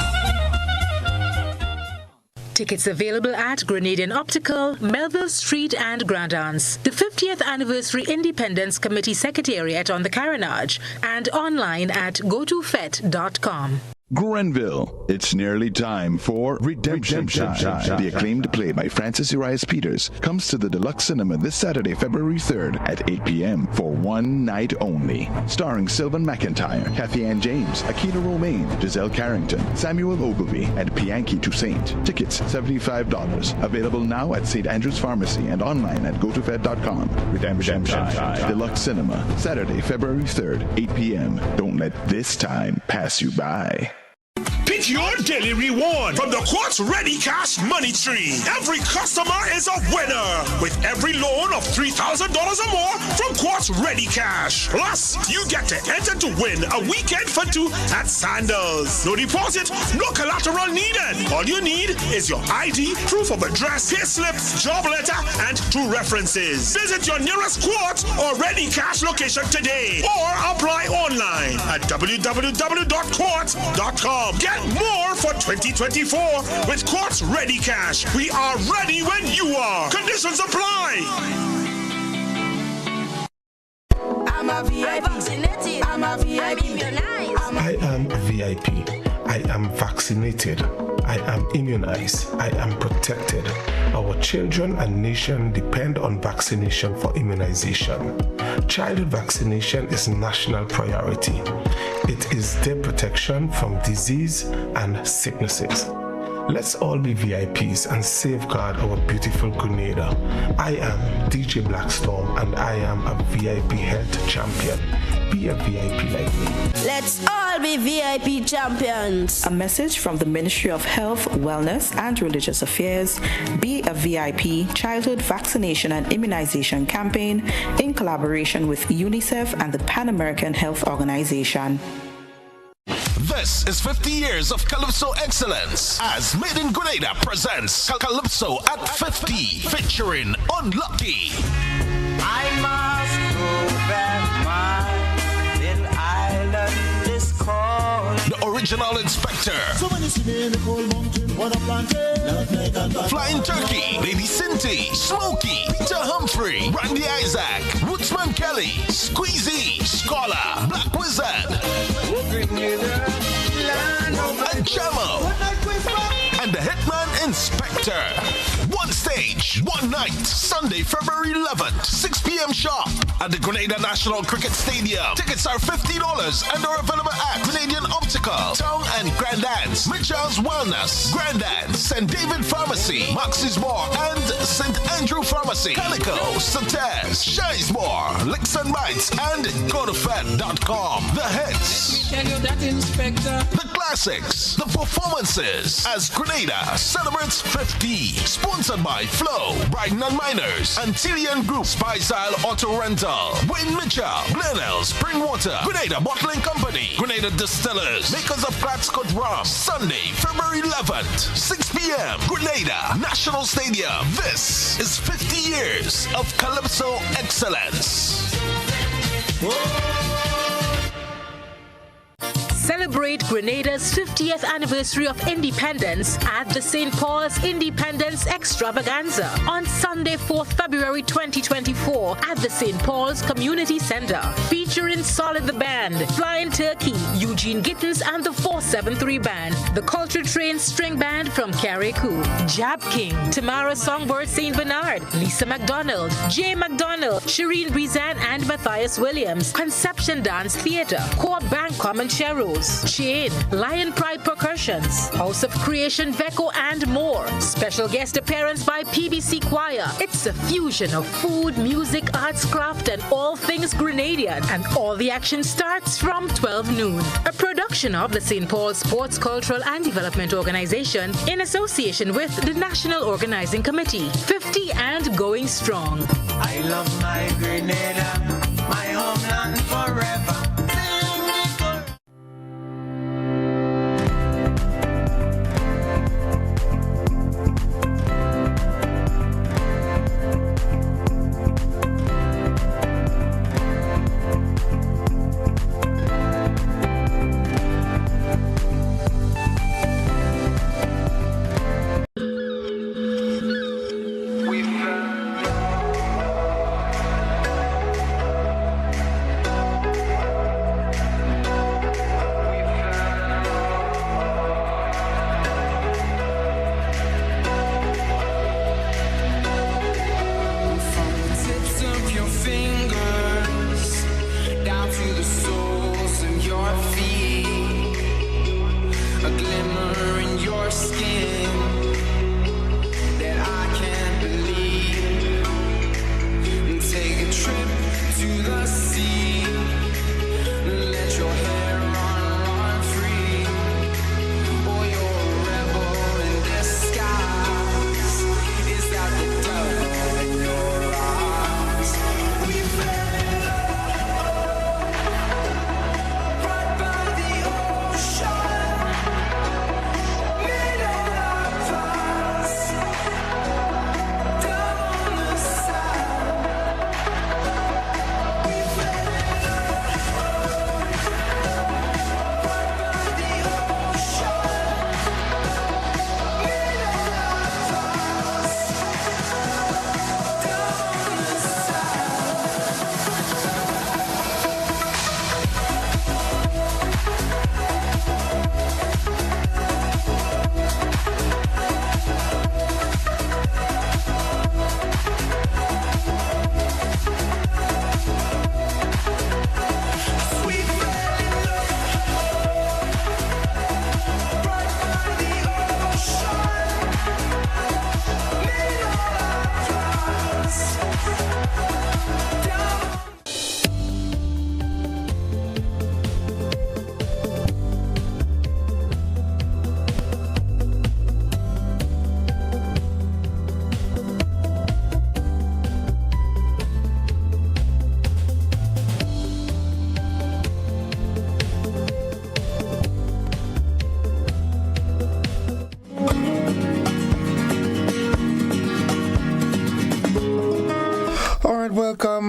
Tickets available at Grenadian Optical, Melville Street and Grand Anse, the 50th Anniversary Independence Committee Secretariat on the Carronage, and online at gotofet.com. Grenville, it's nearly time for Redemption Time. The acclaimed play by Francis Urias Peters comes to the Deluxe Cinema this Saturday, February 3rd at 8 p.m. for one night only. Starring Sylvan McIntyre, Kathy Ann James, Akina Romaine, Giselle Carrington, Samuel Ogilvy, and Pianki Toussaint. Tickets $75. Available now at St. Andrew's Pharmacy and online at gotofed.com. Redemption Time. Deluxe Cinema, Saturday, February 3rd, 8 p.m. Don't let this time pass you by. Pick your daily reward from the Quartz Ready Cash Money Tree. Every customer is a winner with every loan of $3,000 or more from Quartz Ready Cash. Plus, you get to enter to win a weekend for two at Sandals. No deposit, no collateral needed. All you need is your ID, proof of address, payslip, job letter, and 2 references. Visit your nearest Quartz or Ready Cash location today or apply online at www.quartz.com. Get more for 2024 with Quartz Ready Cash. We are ready when you are. Conditions apply. I'm a VIP. I'm a VIP. I am a VIP. I am vaccinated. I am immunized. I am protected. Our children and nation depend on vaccination for immunization. Childhood vaccination is national priority. It is their protection from disease and sicknesses. Let's all be VIPs and safeguard our beautiful Grenada. I am DJ Blackstorm and I am a VIP health champion. Be a VIP like me. Let's all be VIP champions. A message from the Ministry of Health, Wellness and Religious Affairs. Be a VIP Childhood Vaccination and Immunization Campaign in collaboration with UNICEF and the Pan American Health Organization. This is 50 years of Calypso excellence as Made in Grenada presents Calypso at 50 featuring Unlucky. I must go back, my little island is calling. original inspector. Flying Turkey, Lady Cinty, Smokey, Peter Humphrey, Randy Isaac, Woodsman Kelly, Squeezy, Scholar, Black Wizard, and Jamo, and the Hitman Inspector. One stage, one night, Sunday, February 11th, 6 p.m. sharp at the Grenada National Cricket Stadium. Tickets are $50 and are available at Canadian Optical, Town and Grandans, Mitchell's Wellness, Grandans, St. David Pharmacy, Max's More, and St. Andrew Pharmacy, Calico, Sates, Shizemore, Licks and Bites, and GoToFed.com. The hits, the classics, the performances as Grenada celebrates 50. Sponsored by Flow, Brighton and Miners, Antillean Group, Spy-Style Auto Rental, Wayne Mitchell, Glenelg, Springwater, Grenada Bottling Company, Grenada Distillers, makers of Gladscott Rum. Sunday, February 11th, 6 p.m. Grenada National Stadium. This is 50 years of Calypso excellence. Celebrate Grenada's 50th anniversary of independence at the St. Paul's Independence Extravaganza on Sunday, 4th February 2024 at the St. Paul's Community Center. Featuring Solid the Band, Flying Turkey, Eugene Gittins and the 473 Band, the Culture Train String Band from Carriacou, Jab King, Tamara Songbird St. Bernard, Lisa McDonald, Jay McDonald, Shireen Brizan and Matthias Williams, Conception Dance Theatre, Core Bank Common Cheryl, Chain, Lion Pride Percussions, House of Creation, Veco, and more. Special guest appearance by PBC Choir. It's a fusion of food, music, arts, craft, and all things Grenadian. And all the action starts from 12 noon. A production of the St. Paul Sports, Cultural, and Development Organization in association with the National Organizing Committee. 50 and going strong. I love my Grenada, my homeland forever.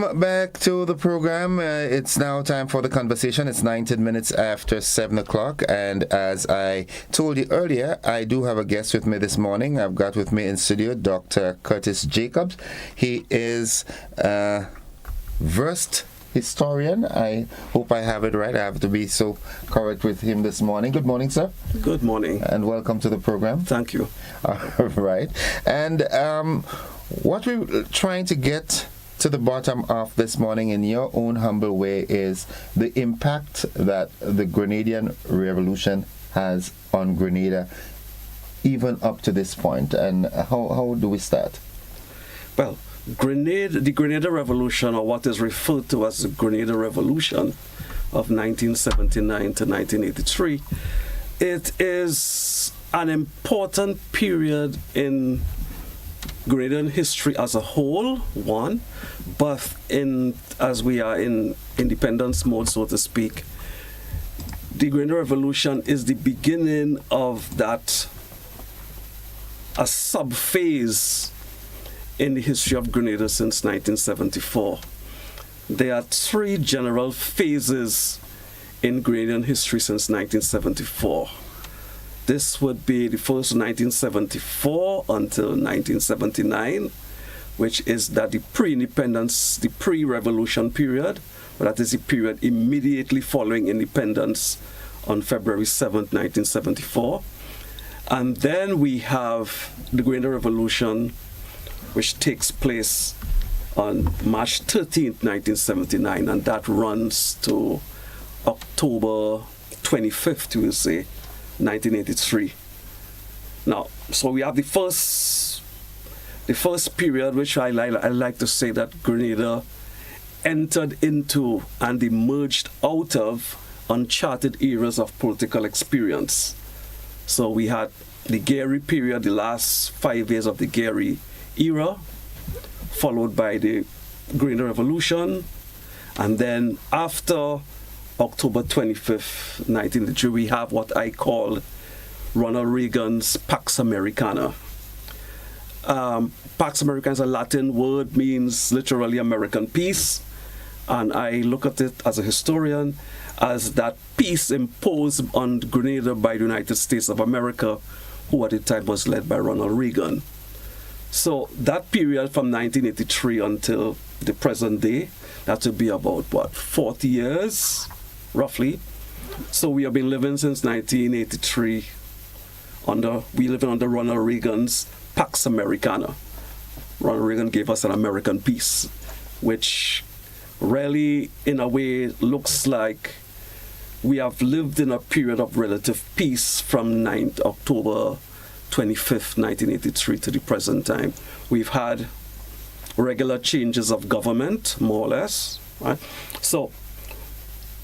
Welcome back to the program. It's now time for the conversation. It's 19 minutes after 7 o'clock. And as I told you earlier, I do have a guest with me this morning. I've got with me in studio Dr. Curtis Jacobs. He is a versed historian. I hope I have it right. I have to be so correct with him this morning. Good morning, sir. Good morning. And welcome to the program. Thank you. All right. And what we're trying to get to the bottom of this morning in your own humble way is the impact that the Grenadian Revolution has on Grenada even up to this point. And how do we start? Well, the Grenada Revolution, or what is referred to as the Grenada Revolution of 1979 to 1983, it is an important period in Grenadian history as a whole, one, but as we are in independence mode, so to speak, the Grenada Revolution is the beginning of a sub-phase in the history of Grenada since 1974. There are three general phases in Grenadian history since 1974. This would be the first 1974 until 1979, which is the pre-independence, the pre-revolution period. But that is the period immediately following independence on February 7th, 1974. And then we have the Grenada Revolution, which takes place on March 13th, 1979, and that runs to October 25th, we will say, 1983. Now, so we have the first period, which I like to say that Grenada entered into and emerged out of uncharted eras of political experience. So we had the Gary period, the last 5 years of the Gary era, followed by the Grenada Revolution, and then after October 25th, 1983, we have what I call Ronald Reagan's Pax Americana. Pax Americana is a Latin word, means literally American peace, and I look at it as a historian as that peace imposed on Grenada by the United States of America, who at the time was led by Ronald Reagan. So that period from 1983 until the present day, that would be about, 40 years, roughly. So we have been living since 1983 under Ronald Reagan's Pax Americana. Ronald Reagan gave us an American peace, which really, in a way, looks like we have lived in a period of relative peace from October 25th, 1983 to the present time. We've had regular changes of government, more or less, right? So,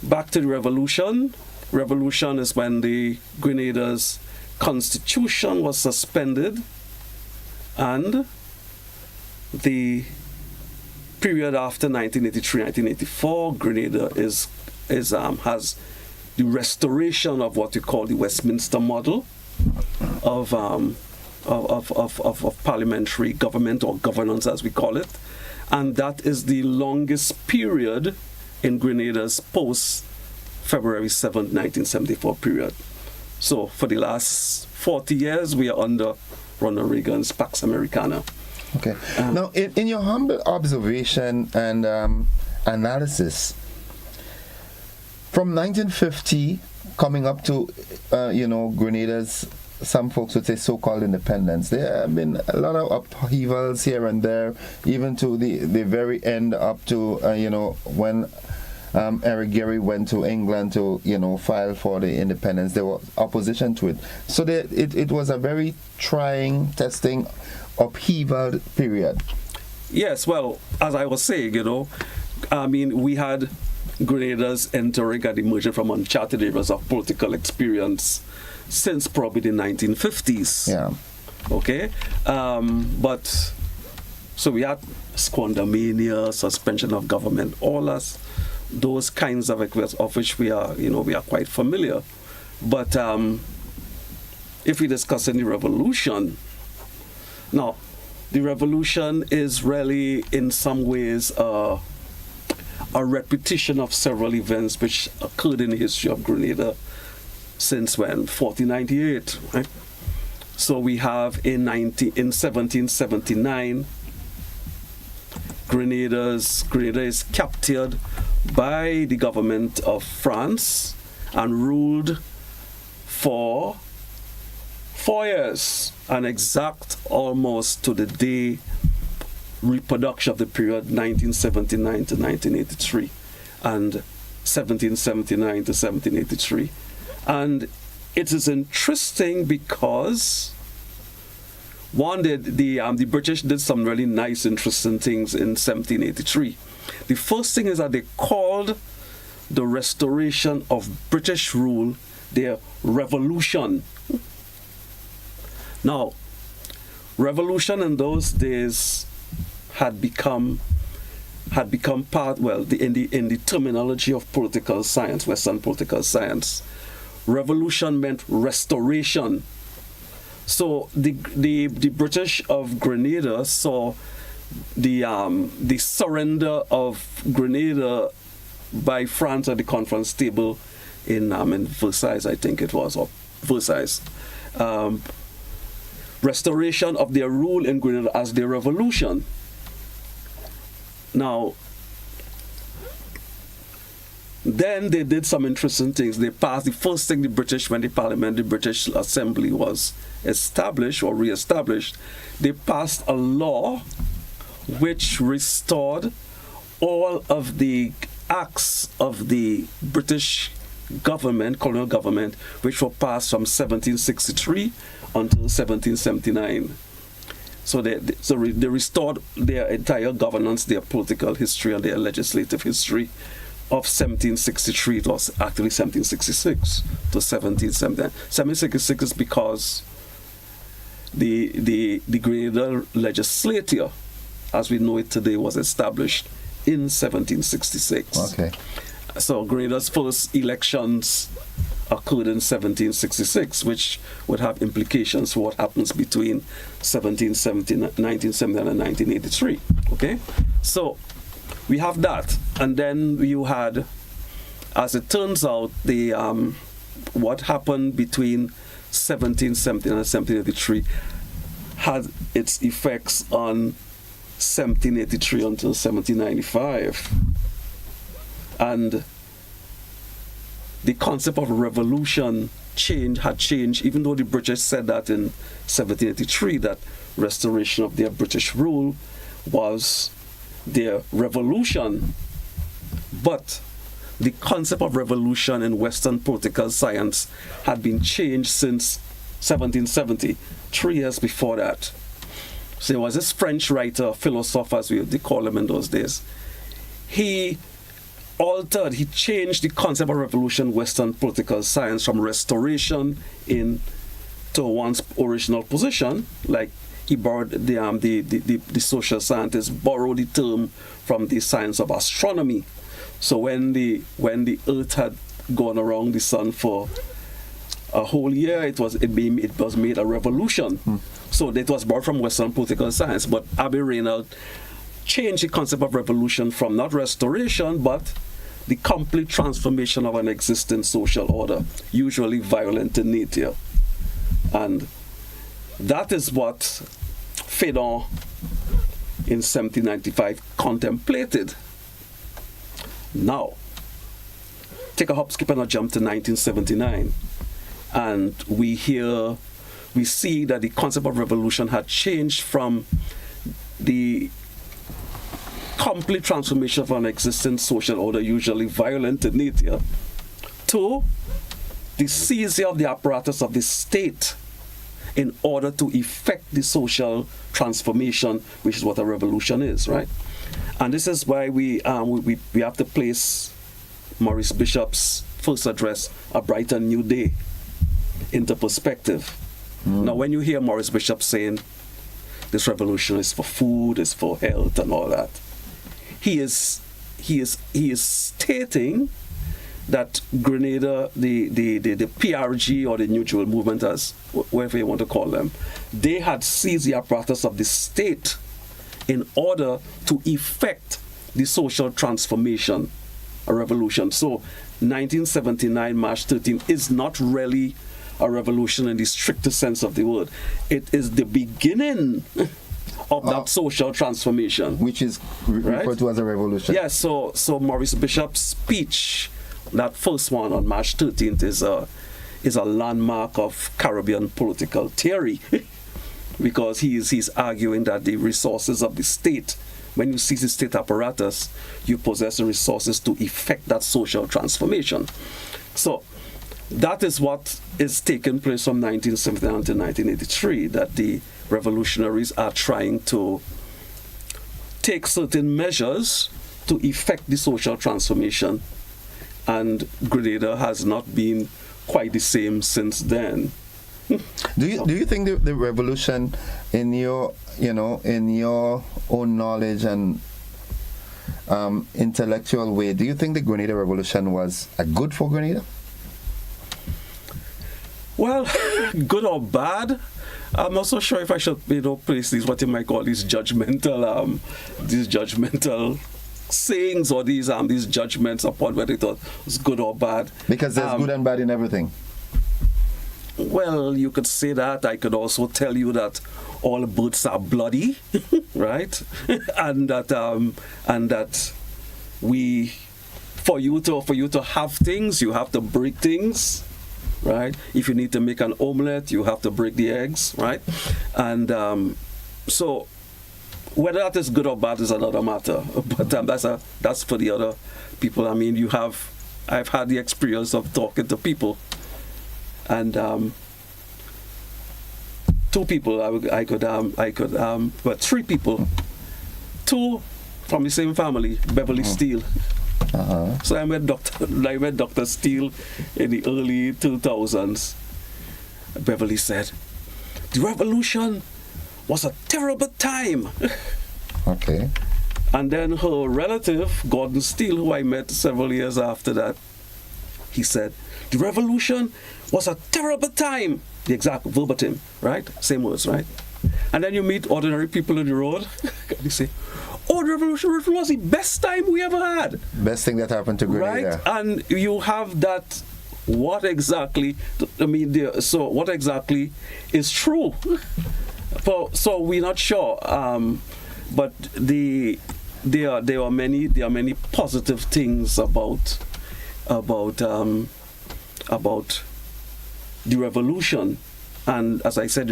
back to the revolution. Revolution is when the Grenada's constitution was suspended, and the period after 1983-1984, Grenada has the restoration of what we call the Westminster model of parliamentary government, or governance as we call it, and that is the longest period in Grenada's post-February 7th, 1974 period. So for the last 40 years, we are under Ronald Reagan's Pax Americana. Okay. Now, in your humble observation and analysis, from 1950 coming up to, Grenada's, some folks would say, so-called independence, there have been a lot of upheavals here and there, even to the very end up to, when Eric Gary went to England to, file for the independence. There was opposition to it. So it was a very trying, testing, upheaval period. Yes, well, as I was saying, we had Grenada's entering and emerging from uncharted eras of political experience since probably the 1950s. Yeah. Okay? But, so we had squandermania, suspension of government, all those kinds of which we are quite familiar. But if we discuss any revolution, now, the revolution is really, in some ways, a repetition of several events which occurred in the history of Grenada since when? 1498, right? So we have in 1779, Grenada is captured by the government of France and ruled for 4 years, and exact almost to the day reproduction of the period 1979 to 1983 and 1779 to 1783. And it is interesting because one, the British did some really nice, interesting things in 1783. The first thing is that they called the restoration of British rule their revolution. Now, revolution in those days had become part, well, in the terminology of political science, Western political science, revolution meant restoration. So the British of Grenada saw the surrender of Grenada by France at the conference table in Versailles, I think it was, or Versailles. Restoration of their rule in Grenada as their revolution. Now, then they did some interesting things. They passed the first thing when the Parliament, the British Assembly was established or re-established, they passed a law which restored all of the acts of the British government, colonial government, which were passed from 1763 until 1779. So they restored their entire governance, their political history, and their legislative history of 1763. It was actually 1766 to 1779. 1766 is because the Grenada legislature, as we know it today, was established in 1766. Okay. So Grenada's first elections occurred in 1766, which would have implications for what happens between 1979 and 1983. Okay? So we have that. And then you had, as it turns out, the what happened between 1779 and 1783 had its effects on 1783 until 1795. And the concept of revolution had changed, even though the British said that in 1783, that restoration of their British rule was their revolution. But the concept of revolution in Western political science had been changed since 1770, 3 years before that. So there was this French writer, philosopher, as they call him in those days. He changed the concept of revolution in Western political science from restoration to one's original position. Like he borrowed the social scientists borrowed the term from the science of astronomy. So when the Earth had gone around the sun for a whole year, it was made a revolution. So it was borrowed from Western political science. But Abbé Raynald changed the concept of revolution from not restoration, but the complete transformation of an existing social order, usually violent in nature. And that is what Faidon in 1795 contemplated. Now, take a hop, skip, and a jump to 1979, and we see that the concept of revolution had changed from the complete transformation of an existing social order, usually violent in nature, to the seizure of the apparatus of the state in order to effect the social transformation, which is what a revolution is, right? And this is why we have to place Maurice Bishop's first address, A Brighter New Day, into perspective. Now, when you hear Maurice Bishop saying this revolution is for food, is for health, and all that, he is stating that Grenada, the PRG or the New Jewel movement, as whatever you want to call them, they had seized the apparatus of the state in order to effect the social transformation, a revolution. So 1979, March 13, is not really a revolution in the strictest sense of the word. It is the beginning of that social transformation, which is referred to as a revolution. Yes. So Maurice Bishop's speech, that first one on March 13th, is a landmark of Caribbean political theory, because he's arguing that the resources of the state, when you see the state apparatus, you possess the resources to effect that social transformation. So that is what is taking place from 1979 to 1983, that the revolutionaries are trying to take certain measures to effect the social transformation, and Grenada has not been quite the same since then. Do you think the revolution, in your own knowledge and intellectual way, do you think the Grenada Revolution was good for Grenada? Well, good or bad, I'm not so sure if I should place these what you might call these judgmental sayings, or these judgments upon whether it was good or bad. Because there's good and bad in everything. Well, you could say that. I could also tell you that all birds are bloody, right? and that for you to have things, you have to break things, right? If you need to make an omelette, you have to break the eggs, right? And so whether that is good or bad is another matter. But that's for the other people. I mean, I've had the experience of talking to people. And two people, but three people, two from the same family, Beverly Steele. So I met Dr. Steele in the early 2000s. Beverly said, "The revolution was a terrible time." Okay. And then her relative, Gordon Steele, who I met several years after that, he said, "The revolution was a terrible time." The exact verbatim, right? Same words, right? And then you meet ordinary people on the road, and you say, "Oh, the revolution was the best time we ever had." Best thing that happened to Grenada. Right? And you have that, what exactly is true? So we're not sure. But there are many positive things about the revolution, and as I said,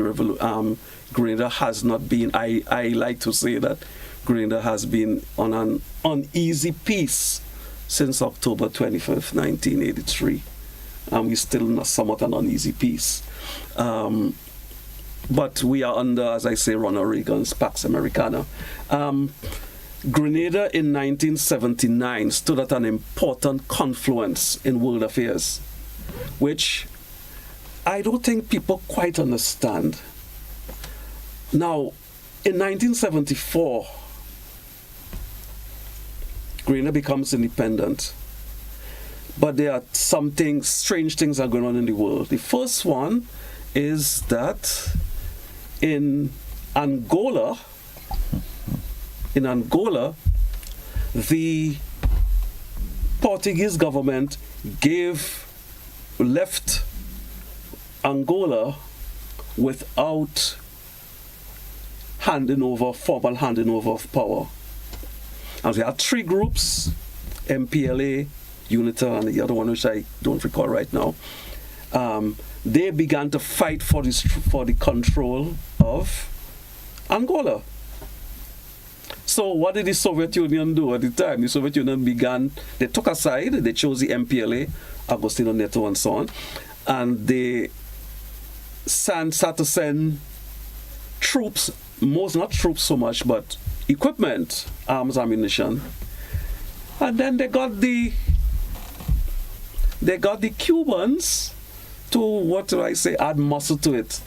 Grenada has not been. I like to say that Grenada has been on an uneasy peace since October 25th, 1983. We're still somewhat an uneasy peace, but we are under, as I say, Ronald Reagan's Pax Americana. Grenada in 1979 stood at an important confluence in world affairs, which I don't think people quite understand. Now, in 1974, Grenada becomes independent, but there are strange things are going on in the world. The first one is that in Angola, the Portuguese government left Angola without formal handing over of power. And we had three groups, MPLA, UNITA, and the other one which I don't recall right now. They began to fight for the control of Angola. So what did the Soviet Union do at the time? The Soviet Union they took a side, they chose the MPLA, Agostinho Neto and so on, and they started to send troops, not troops so much, but equipment, arms, ammunition. And then they got the Cubans to, add muscle to it.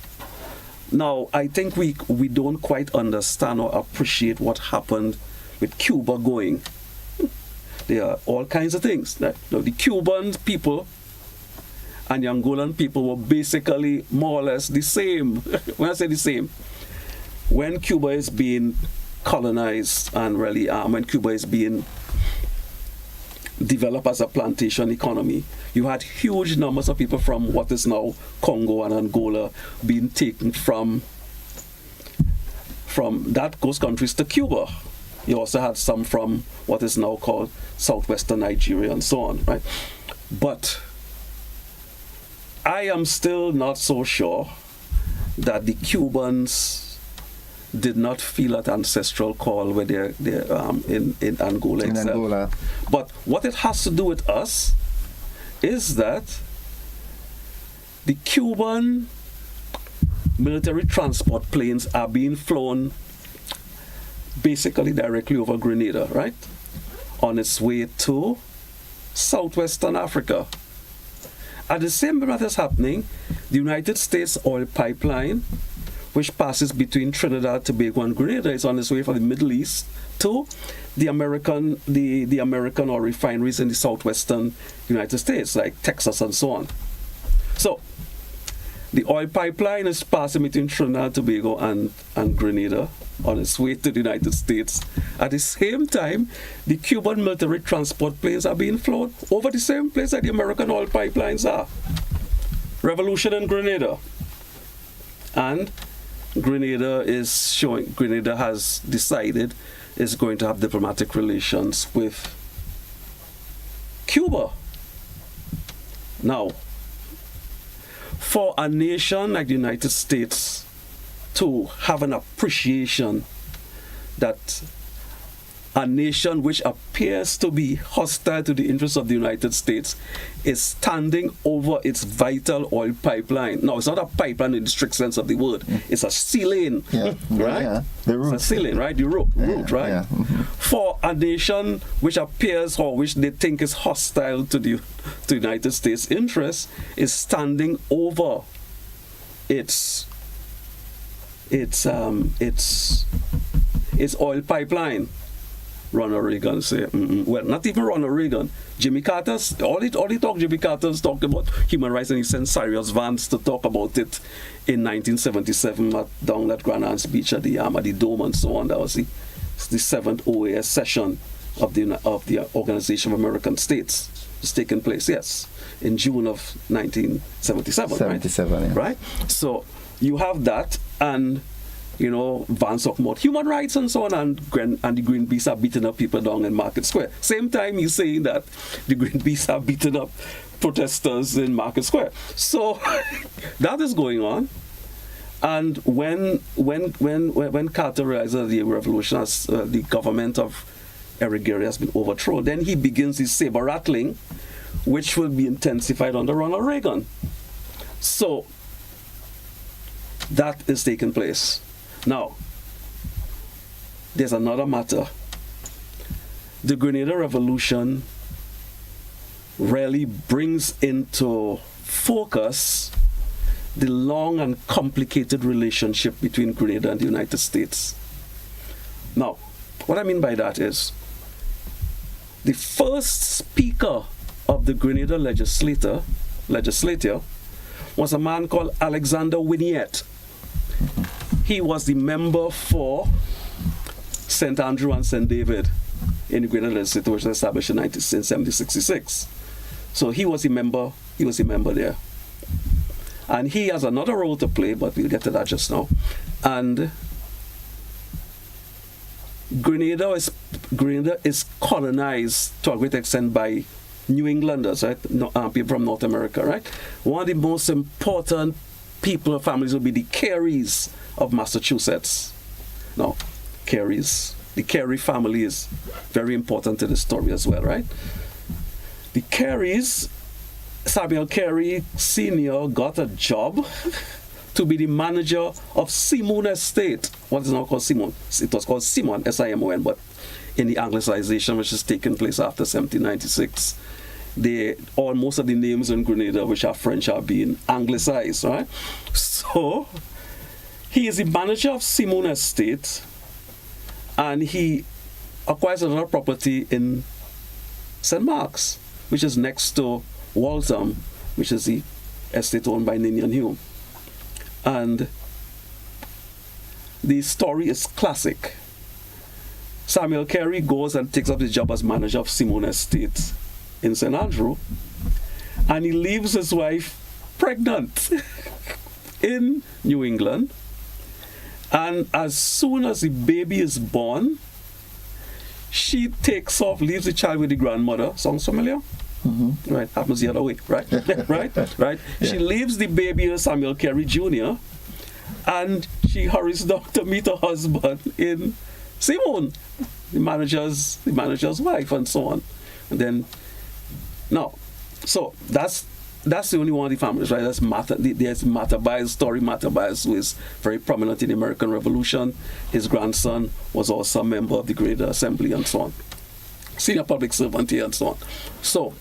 Now, I think we don't quite understand or appreciate what happened with Cuba going. There are all kinds of things. Now, the Cuban people and the Angolan people were basically more or less the same. When I say the same, when Cuba is being colonized and really when Cuba is being developed as a plantation economy, you had huge numbers of people from what is now Congo and Angola being taken from those countries to Cuba. You also had some from what is now called southwestern Nigeria and so on, right? But I am still not so sure that the Cubans did not feel that ancestral call where they're in Angola itself. Angola. But what it has to do with us is that the Cuban military transport planes are being flown basically directly over Grenada, right? On its way to southwestern Africa. At the same time that is happening, the United States oil pipeline, which passes between Trinidad, Tobago, and Grenada, is on its way from the Middle East to the American oil refineries in the southwestern United States, like Texas and so on. So, the oil pipeline is passing between Trinidad, Tobago, and Grenada on its way to the United States. At the same time, the Cuban military transport planes are being flown over the same place that the American oil pipelines are. Revolution in Grenada. And Grenada has decided is going to have diplomatic relations with Cuba. Now, for a nation like the United States to have an appreciation that a nation which appears to be hostile to the interests of the United States is standing over its vital oil pipeline. Now, it's not a pipeline in the strict sense of the word. It's a sea lane, right? Yeah. The route. It's a sea lane, right? The route, right? Yeah. Mm-hmm. For a nation which appears or which they think is hostile to the United States interests is standing over its oil pipeline. Ronald Reagan say, well, not even Ronald Reagan. Jimmy Carter's, all he talked, Jimmy Carter's talked about human rights, and he sent Cyrus Vance to talk about it in 1977 down at Grenada Beach at the Dome and so on. That was the 7th OAS session of the Organization of American States. It's taking place, yes, in June of 1977. 77, right? Yeah. Right? So you have that, and Vance talking about human rights and so on, and the Greenpeace are beating up people down in Market Square. Same time he's saying that the Greenpeace are beating up protesters in Market Square. So that is going on. And when Carter realizes the revolution has the government of Eric Gary has been overthrown, then he begins his saber rattling, which will be intensified under Ronald Reagan. So that is taking place. Now, there's another matter. The Grenada Revolution really brings into focus the long and complicated relationship between Grenada and the United States. Now, what I mean by that is, the first speaker of the Grenada legislature was a man called Alexander Winiette. He was the member for St. Andrew and St. David in the Grenada legislature, which was established in 1766. So he was a member there. And he has another role to play, but we'll get to that just now. And Grenada is colonized to a great extent by New Englanders, right? People from North America, right? One of the most important people or families will be the Careys of Massachusetts. Now, the Carey family is very important to the story as well, right? The Careys, Samuel Carey Sr. got a job to be the manager of Simon Estate. What is now called Simon? It was called Simon, S-I-M-O-N, but in the Anglicization, which is taking place after 1796, most of the names in Grenada, which are French, are being anglicized, right? So, he is the manager of Simon Estate, and he acquires another property in St. Mark's, which is next to Waltham, which is the estate owned by Ninian Hume. And the story is classic. Samuel Carey goes and takes up the job as manager of Simone Estate in St. Andrew, and he leaves his wife pregnant in New England. And as soon as the baby is born, she takes off, leaves the child with the grandmother. Sounds familiar? Mm-hmm. Right, happens the other way, right? right. Yeah. She leaves the baby with Samuel Carey Jr. and she hurries down to meet her husband in Simone, the manager's wife, and so on. And then, no, so that's the only one of the families, right? There's Mattabias' story. Mattabias, who is very prominent in the American Revolution. His grandson was also a member of the Grenada Assembly and so on. Senior public servant here and so on. So,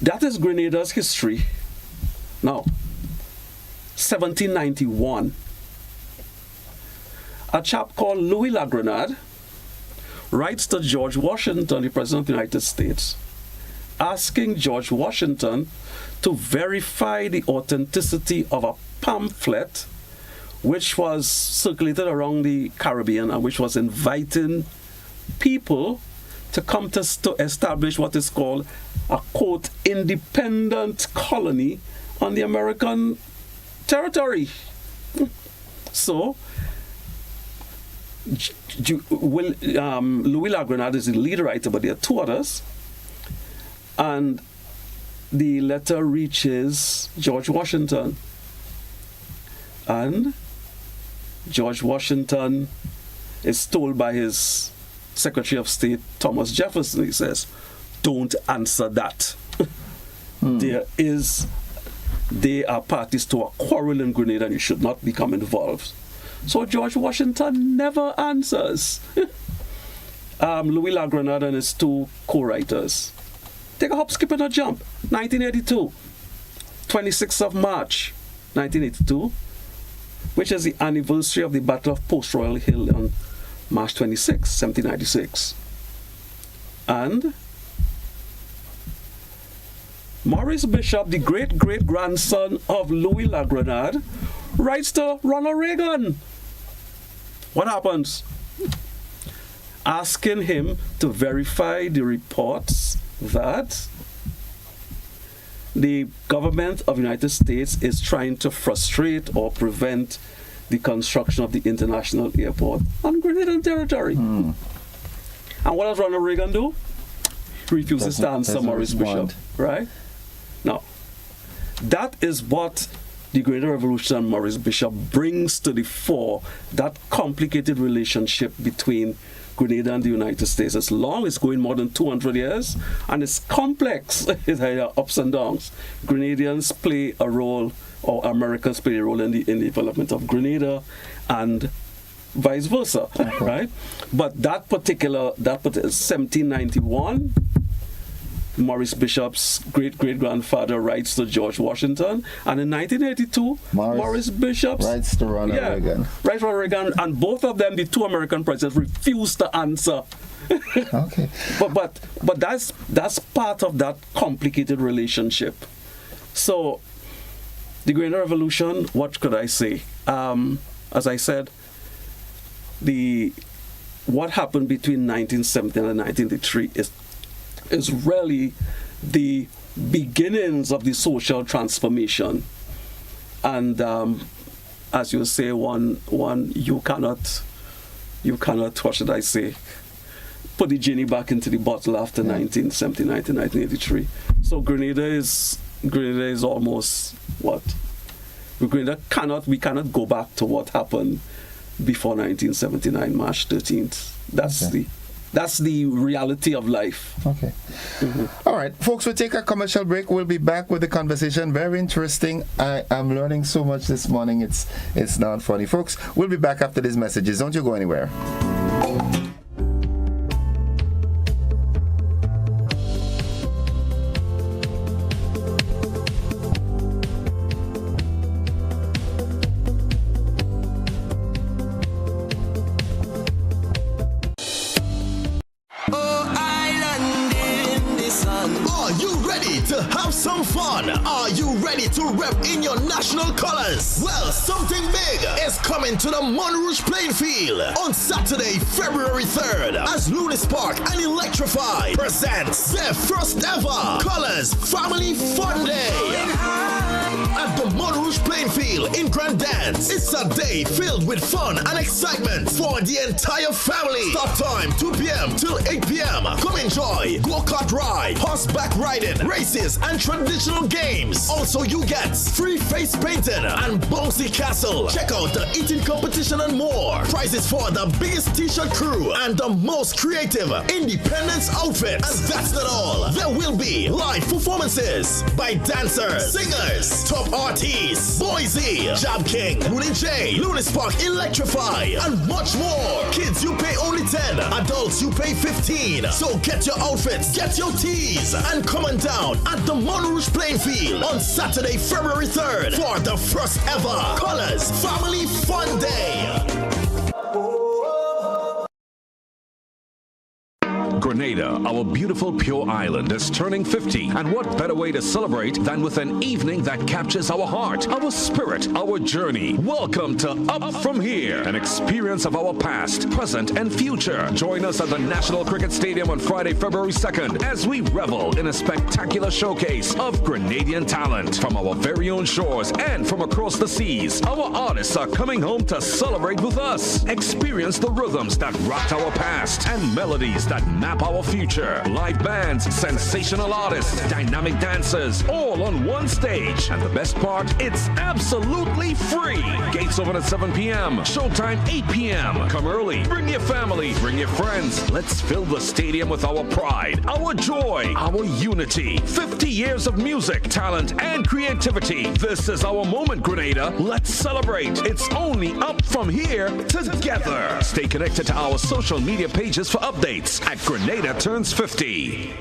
that is Grenada's history. Now, 1791. A chap called Louis Lagrenade writes to George Washington, the President of the United States, asking George Washington to verify the authenticity of a pamphlet which was circulated around the Caribbean and which was inviting people to come to establish what is called a, quote, independent colony on the American territory. So, Louis Lagrenade is the lead writer, but there are two others. And the letter reaches George Washington. And George Washington is told by his Secretary of State, Thomas Jefferson, he says, don't answer that. They are parties to a quarrel in Grenada and you should not become involved. So George Washington never answers. Louis Lagrenade and his two co-writers take a hop, skip, and a jump. 1982, 26th of March, 1982, which is the anniversary of the Battle of Post Royal Hill on March 26, 1796. And Maurice Bishop, the great-great-grandson of Louis Lagrenade, writes to Ronald Reagan. What happens? Asking him to verify the reports that the government of the United States is trying to frustrate or prevent the construction of the international airport on Grenadian territory. And what does Ronald Reagan do? He refuses to answer Maurice Bishop, right? Now, that is what the Grenada Revolution and Maurice Bishop brings to the fore, that complicated relationship between Grenada and the United States. It's long, it's going more than 200 years, and it's complex. It has ups and downs. Grenadians play a role, or Americans play a role in the development of Grenada, and vice versa, right? But that particular 1791, Maurice Bishop's great-great-grandfather writes to George Washington, and in 1982, Maurice Bishop writes to Ronald Reagan. Writes to Ronald Reagan, and both of them, the two American presidents, refuse to answer. Okay. But that's part of that complicated relationship. So, the Grenada Revolution, what could I say? As I said, what happened between 1917 and 1983 is really the beginnings of the social transformation. And as you say, you cannot, what should I say, put the genie back into the bottle after 1979 to 1983. So Grenada is almost what? We cannot go back to what happened before 1979, March 13th. That's the reality of life. Okay. All right, folks, we'll take a commercial break. We'll be back with the conversation. Very interesting. I am learning so much this morning. It's not funny. Folks, we'll be back after these messages. Don't you go anywhere. Are you ready to rep in your national colors? $1,000. Well, something big is coming to the Monrouge playing field on Saturday, February 3rd, as Lunis Park and Electrify presents their first ever Colors Family Fun Day. At the Monrouge playing field in Grenada, it's a day filled with fun and excitement for the entire family. Start time 2 p.m. till 8 p.m. Come enjoy go-kart ride, horseback riding, races, and traditional games. Also, you get free face painting and bouncy castle. Check out the eating competition and more. Prizes for the biggest t-shirt crew and the most creative independence outfits. And that's not all. There will be live performances by dancers, singers, top artists, Boise, Jab King, Moody J, Lunis Park, Electrify, and much more. Kids, you pay only 10. Adults, you pay 15. So get your outfits, get your tees, and come on down at the Monrouge playing field on Saturday, February 3rd for the first ever Colors Family Fun Day. Grenada, our beautiful pure island, is turning 50. And what better way to celebrate than with an evening that captures our heart, our spirit, our journey. Welcome to Up From Here, an experience of our past, present, and future. Join us at the National Cricket Stadium on Friday, February 2nd, as we revel in a spectacular showcase of Grenadian talent from our very own shores and from across the seas. Our artists are coming home to celebrate with us. Experience the rhythms that rocked our past and melodies that map our future. Live bands, sensational artists, dynamic dancers, all on one stage. And the best part, it's absolutely free. Gates open at 7 p.m. Showtime 8 p.m. Come early. Bring your family. Bring your friends. Let's fill the stadium with our pride, our joy, our unity. 50 years of music, talent, and creativity. This is our moment, Grenada. Let's celebrate. It's only Up From Here together. Stay connected to our social media pages for updates at Grenada Turns 50.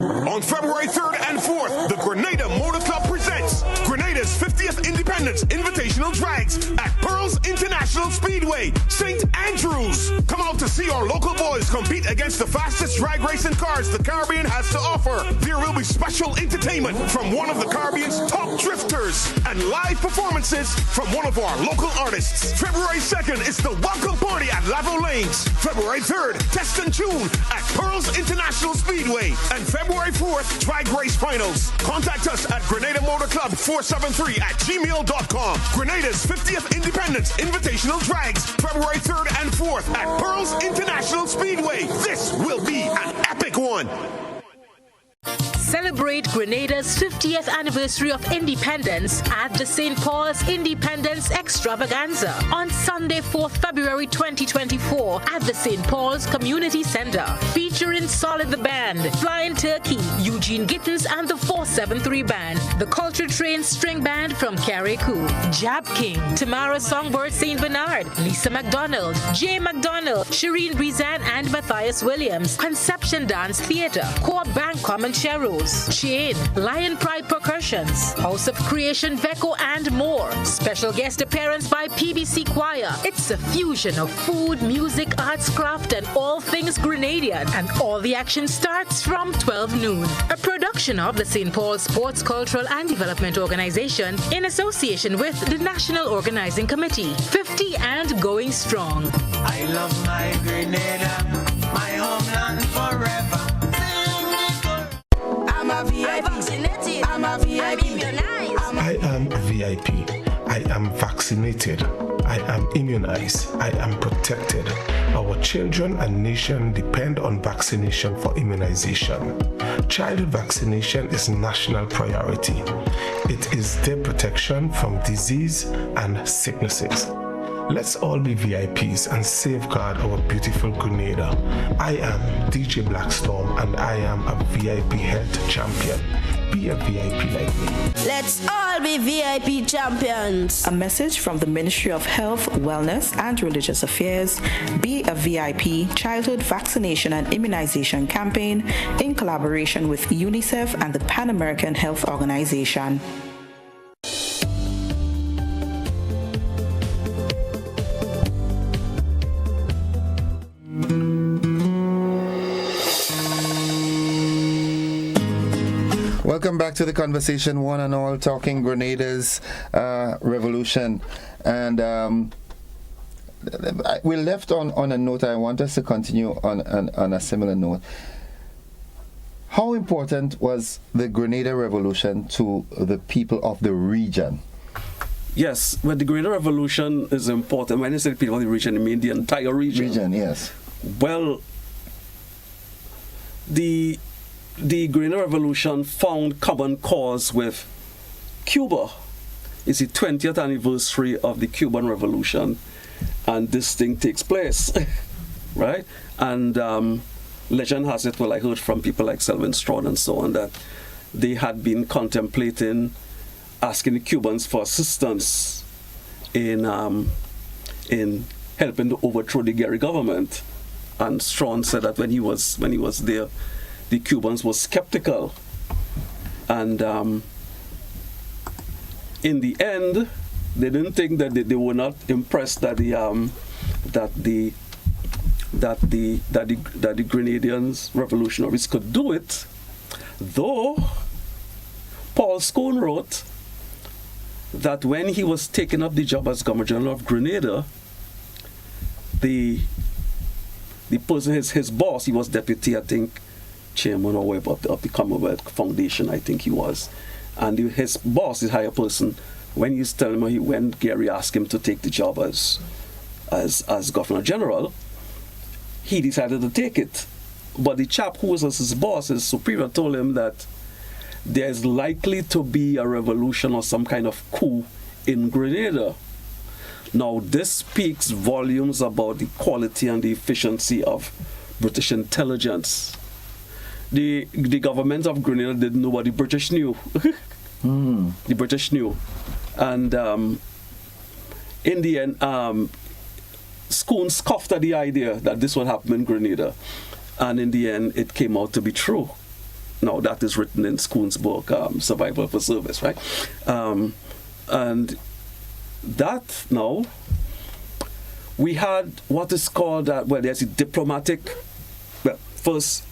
On February 3rd and 4th, the Grenada Motor Club presents Grenada's 50th Independence Invitational Drags at Pearls International Speedway, St. Andrews. Come out to see our local boys compete against the fastest drag racing cars the Caribbean has to offer. There will be special entertainment from one of the Caribbean's top drifters and live performances from one of our local artists. February 2nd is the welcome party at Lavo Lanes. February 3rd, Test and Tune at Pearls International Speedway. And February 4th, drag race finals. Contact us at Grenada Motor Club 473@gmail.com. Grenada's 50th Independence Invitational Drags, February 3rd and 4th at Pearls International Speedway. This will be an epic one. Celebrate Grenada's 50th anniversary of independence at the St. Paul's Independence Extravaganza on Sunday, 4th February 2024 at the St. Paul's Community Center. Featuring Solid the Band, Flying Turkey, Eugene Gittins and the 473 Band, the Culture Train String Band from Carriacou, Jab King, Tamara Songbird St. Bernard, Lisa McDonald, Jay McDonald, Shireen Brizan and Matthias Williams, Conception Dance Theatre, Core Bank Common Cheryl, Chain, Lion Pride Percussions, House of Creation, Veco, and more. Special guest appearance by PBC Choir. It's a fusion of food, music, arts, craft, and all things Grenadian. And all the action starts from 12 noon. A production of the St. Paul Sports, Cultural, and Development Organization in association with the National Organizing Committee. 50 and going strong. I love my Grenada, my homeland forever. I'm a VIP. I'm a VIP. I am a VIP. I am vaccinated. I am immunized. I am protected. Our children and nation depend on vaccination for immunization. Childhood vaccination is national priority. It is their protection from disease and sicknesses. Let's all be VIPs and safeguard our beautiful Grenada. I am DJ Blackstorm and I am a VIP health champion. Be a VIP like me. Let's all be VIP champions. A message from the Ministry of Health, Wellness and Religious Affairs, Be a VIP Childhood Vaccination and Immunization Campaign in collaboration with UNICEF and the Pan American Health Organization. Welcome back to the conversation, one and all, talking Grenada's revolution. And we left on a note. I want us to continue on a similar note. How important was the Grenada Revolution to the people of the region? Yes, but the Grenada Revolution is important. When I say people of the region, I mean the entire region. Region, yes. Well, the Grenada Revolution found common cause with Cuba. It's the 20th anniversary of the Cuban Revolution, and this thing takes place, right? And legend has it, well, I heard from people like Selwyn Strawn and so on, that they had been contemplating asking the Cubans for assistance in helping to overthrow the Gary government. And Strawn said that when he was there, the Cubans were skeptical, and in the end, they didn't think that they were not impressed that the Grenadians revolutionaries could do it, though Paul Scone wrote that when he was taking up the job as Governor General of Grenada, the person, his boss, he was deputy, I think, chairman or whatever of the Commonwealth Foundation, I think he was, and his boss, his higher person, when he was telling him, when Gary asked him to take the job as Governor General, he decided to take it. But the chap who was his boss, his superior, told him that there's likely to be a revolution or some kind of coup in Grenada. Now, this speaks volumes about the quality and the efficiency of British intelligence. The government of Grenada didn't know what the British knew. The British knew. And in the end, Scone scoffed at the idea that this would happen in Grenada. And in the end, it came out to be true. Now, that is written in Scone's book, Survival for Service, right? And that, now, we had what is called, well, there's a diplomatic, well, first,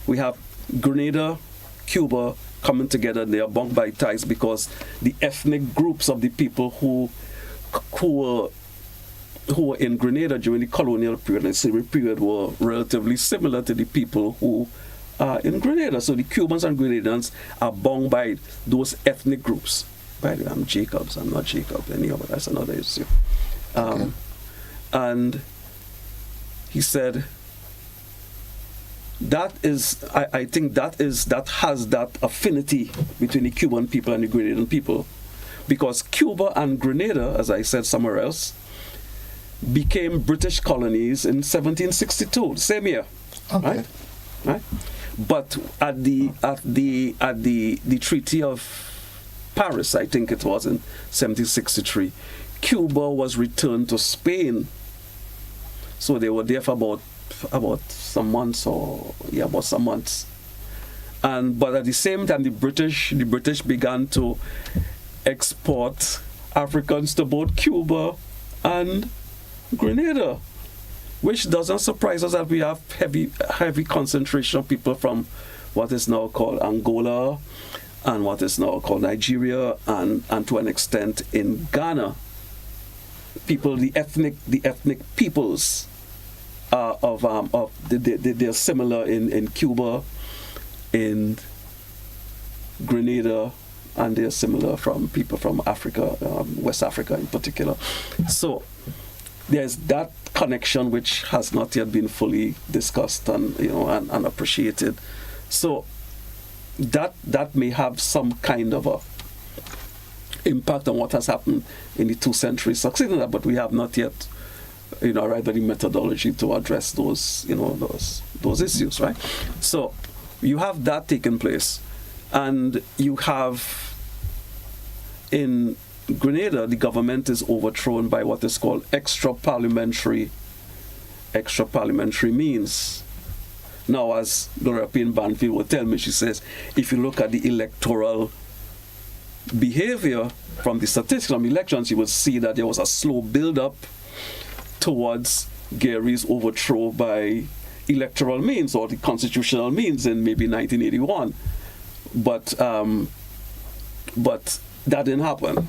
we have Grenada, Cuba coming together, and they are bound by ties because the ethnic groups of the people who were in Grenada during the colonial period and slavery period were relatively similar to the people who are in Grenada. So the Cubans and Grenadians are bound by those ethnic groups. By the way, I'm Jacobs, I'm not Jacob, anyhow, but that's another issue. Okay. And he said, that is, I think that has that affinity between the Cuban people and the Grenadian people, because Cuba and Grenada, as I said somewhere else, became British colonies in 1762, same year, okay. Right? But at the Treaty of Paris, I think it was in 1763, Cuba was returned to Spain. So they were there for about some months, but at the same time, the British began to export Africans to both Cuba and Grenada, which doesn't surprise us that we have heavy concentration of people from what is now called Angola and what is now called Nigeria and to an extent in Ghana. People, the ethnic peoples they're similar in Cuba, in Grenada, and they're similar from people from Africa, West Africa in particular. So there's that connection which has not yet been fully discussed and and appreciated. So that may have some kind of a impact on what has happened in the 2 centuries succeeding that, but we have not yet arrived at the methodology to address those issues, right? So you have that taking place, and you have in Grenada, the government is overthrown by what is called extra parliamentary means. Now, as Gloria Payne Banfield will tell me, she says, if you look at the electoral behavior from the statistics from elections, you will see that there was a slow build-up towards Gary's overthrow by electoral means or the constitutional means in maybe 1981. but that didn't happen.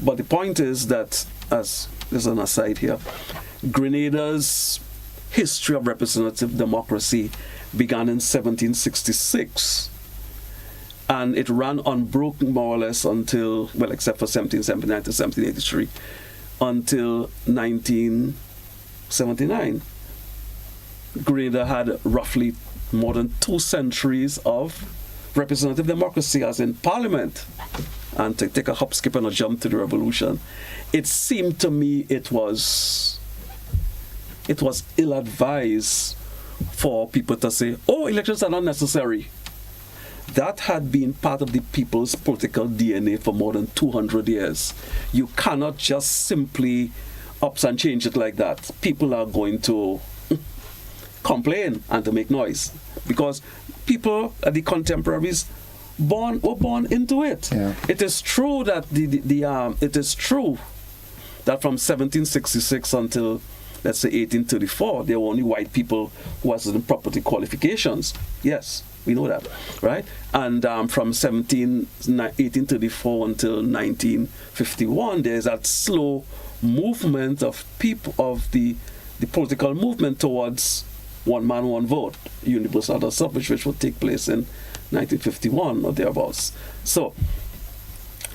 But the point is that, as there's an aside here, Grenada's history of representative democracy began in 1766, and it ran unbroken more or less until, well, except for 1779 to 1783, until 1979. Grenada had roughly more than 2 centuries of representative democracy, as in parliament. And to take a hop, skip, and a jump to the revolution, it seemed to me it was ill-advised for people to say, oh, elections are not necessary. That had been part of the people's political DNA for more than 200 years. You cannot just simply ups and change it like that. People are going to complain and to make noise, because people, the contemporaries, were born into it. Yeah. It is true that it is true that from 1766 until, let's say, 1834, there were only white people who had certain property qualifications. Yes, we know that, right? And from 1834 until 1951, there's that slow movement of people, of the political movement towards one man, one vote, universal adult suffrage, which will take place in 1951 or thereabouts. So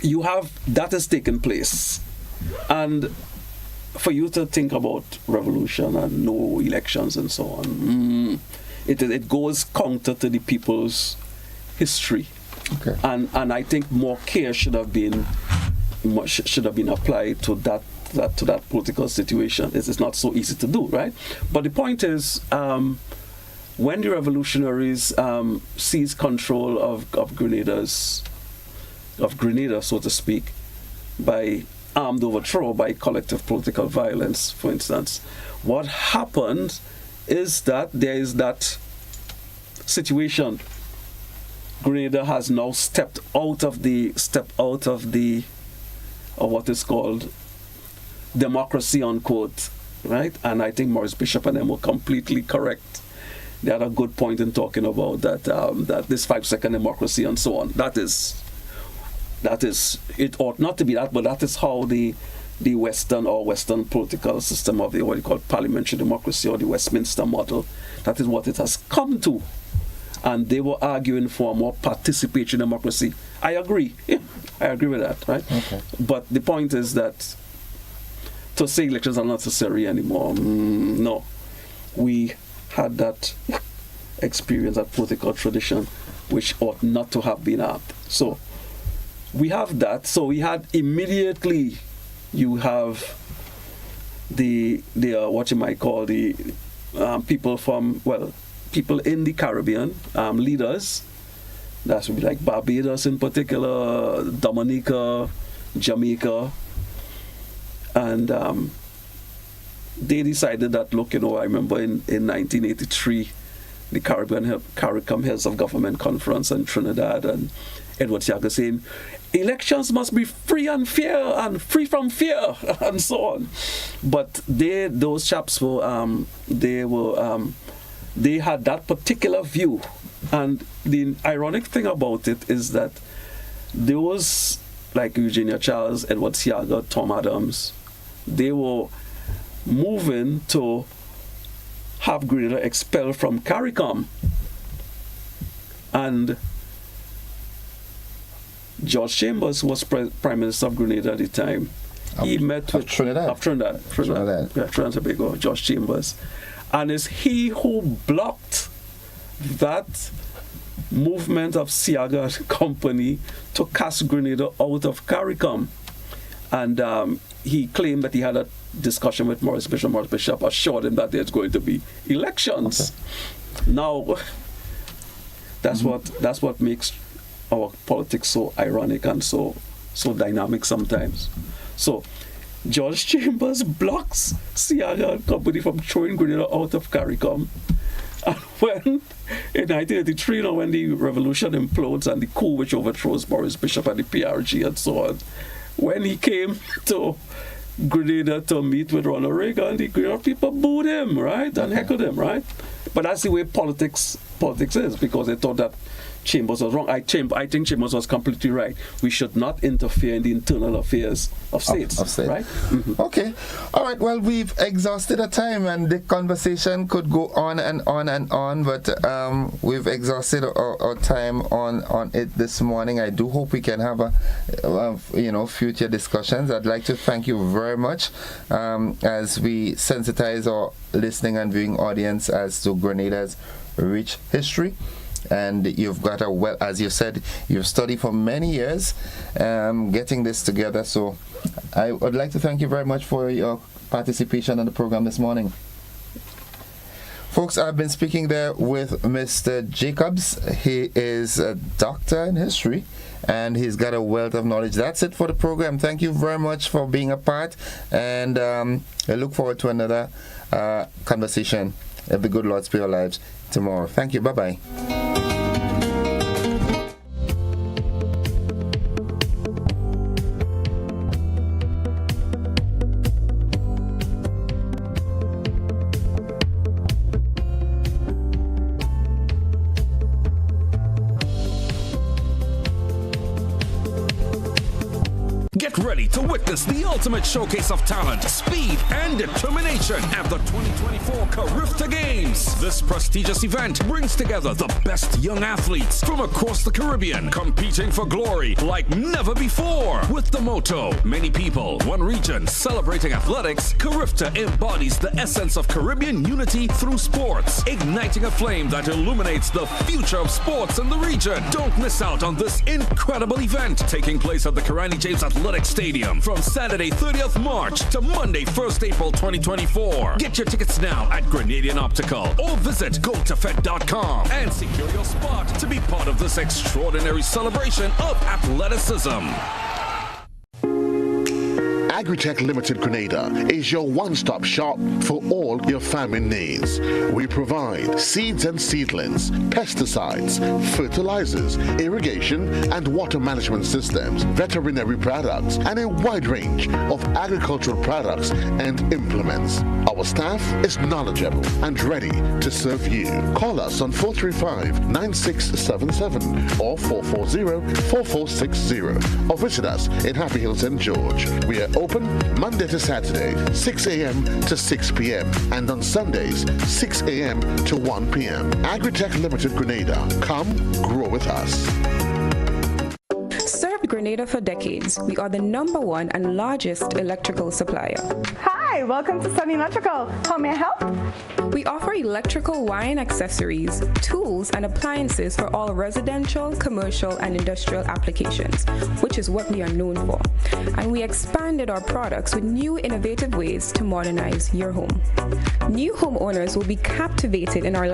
you have that has taken place, and for you to think about revolution and no elections and so on, it goes counter to the people's history. Okay. And I think more care should have been applied to that political situation. It's not so easy to do, right? But the point is, when the revolutionaries seized control of Grenada, so to speak, by armed overthrow, by collective political violence, for instance, what happened is that there is that situation. Grenada has now stepped out of what is called democracy, unquote, right? And I think Maurice Bishop and them were completely correct. They had a good point in talking about that this 5-second democracy and so on. That is, it ought not to be that, but that is how the Western political system of what you call parliamentary democracy, or the Westminster model, that is what it has come to. And they were arguing for a more participatory democracy. I agree. I agree with that, right? Okay. But the point is that to say elections are not necessary anymore, no. We had that experience, that political tradition, which ought not to have been up. So we have that. So we had immediately, you have the what you might call the people in the Caribbean, leaders. That would be like Barbados in particular, Dominica, Jamaica. And they decided that, look, I remember in 1983, the CARICOM Heads of Government Conference in Trinidad, and Edward Tiago saying, elections must be free and fair and free from fear, and so on. But those chaps were, they had that particular view. And the ironic thing about it is that those, like Eugenia Charles, Edward Tiago, Tom Adams, they were moving to have Grenada expelled from CARICOM. And George Chambers, who was Prime Minister of Grenada at the time, he met with Trinidad and Tobago, George Chambers. And it's he who blocked that movement of Siaga and company to cast Grenada out of CARICOM. And he claimed that he had a discussion with Maurice Bishop. Maurice Bishop assured him that there's going to be elections. Okay. Now, that's what makes our politics so ironic and so dynamic sometimes. So George Chambers blocks Siaga and company from throwing Grenada out of CARICOM. And when, in 1983, when the revolution implodes and the coup which overthrows Maurice Bishop and the PRG and so on, when he came to Grenada to meet with Ronald Reagan, the Grenada people booed him, right? And heckled him, right? But that's the way politics is, because they thought that Chambers was wrong. I think Chambers was completely right. We should not interfere in the internal affairs of states. Of state. Right? Okay. All right. Well, we've exhausted our time, and the conversation could go on and on and on, but we've exhausted our time on it this morning. I do hope we can have future discussions. I'd like to thank you very much as we sensitize our listening and viewing audience as to Grenada's rich history. And you've got as you said, you've studied for many years getting this together. So I would like to thank you very much for your participation on the program this morning. Folks, I've been speaking there with Mr. Jacobs. He is a doctor in history, and he's got a wealth of knowledge. That's it for the program. Thank you very much for being a part, and I look forward to another conversation, if the good Lord spare your lives, tomorrow. Thank you. Bye-bye. Get ready to witness the ultimate showcase of talent, speed, and determination at the 2024 Carifta Games. This prestigious event brings together the best young athletes from across the Caribbean, competing for glory like never before. With the motto, many people, one region, celebrating athletics, Carifta embodies the essence of Caribbean unity through sports, igniting a flame that illuminates the future of sports in the region. Don't miss out on this incredible event, taking place at the Karani James Athletic Stadium from Saturday 30th March to Monday 1st April 2024. Get your tickets now at Grenadian Optical or visit gotofed.com and secure your spot to be part of this extraordinary celebration of athleticism. Agritech Limited Grenada is your one-stop shop for all your farming needs. We provide seeds and seedlings, pesticides, fertilizers, irrigation and water management systems, veterinary products, and a wide range of agricultural products and implements. Our staff is knowledgeable and ready to serve you. Call us on 435-9677 or 440-4460 or visit us in Happy Hill, St. George. We are open Monday to Saturday, 6 a.m. to 6 p.m. and on Sundays, 6 a.m. to 1 p.m. Agritech Limited Grenada. Come grow with us. Served Grenada for decades. We are the #1 and largest electrical supplier. Hi, welcome to Sunny Electrical. How may I help? We offer electrical wire accessories, tools, and appliances for all residential, commercial, and industrial applications, which is what we are known for. And we expanded our products with new innovative ways to modernize your home. New homeowners will be captivated in our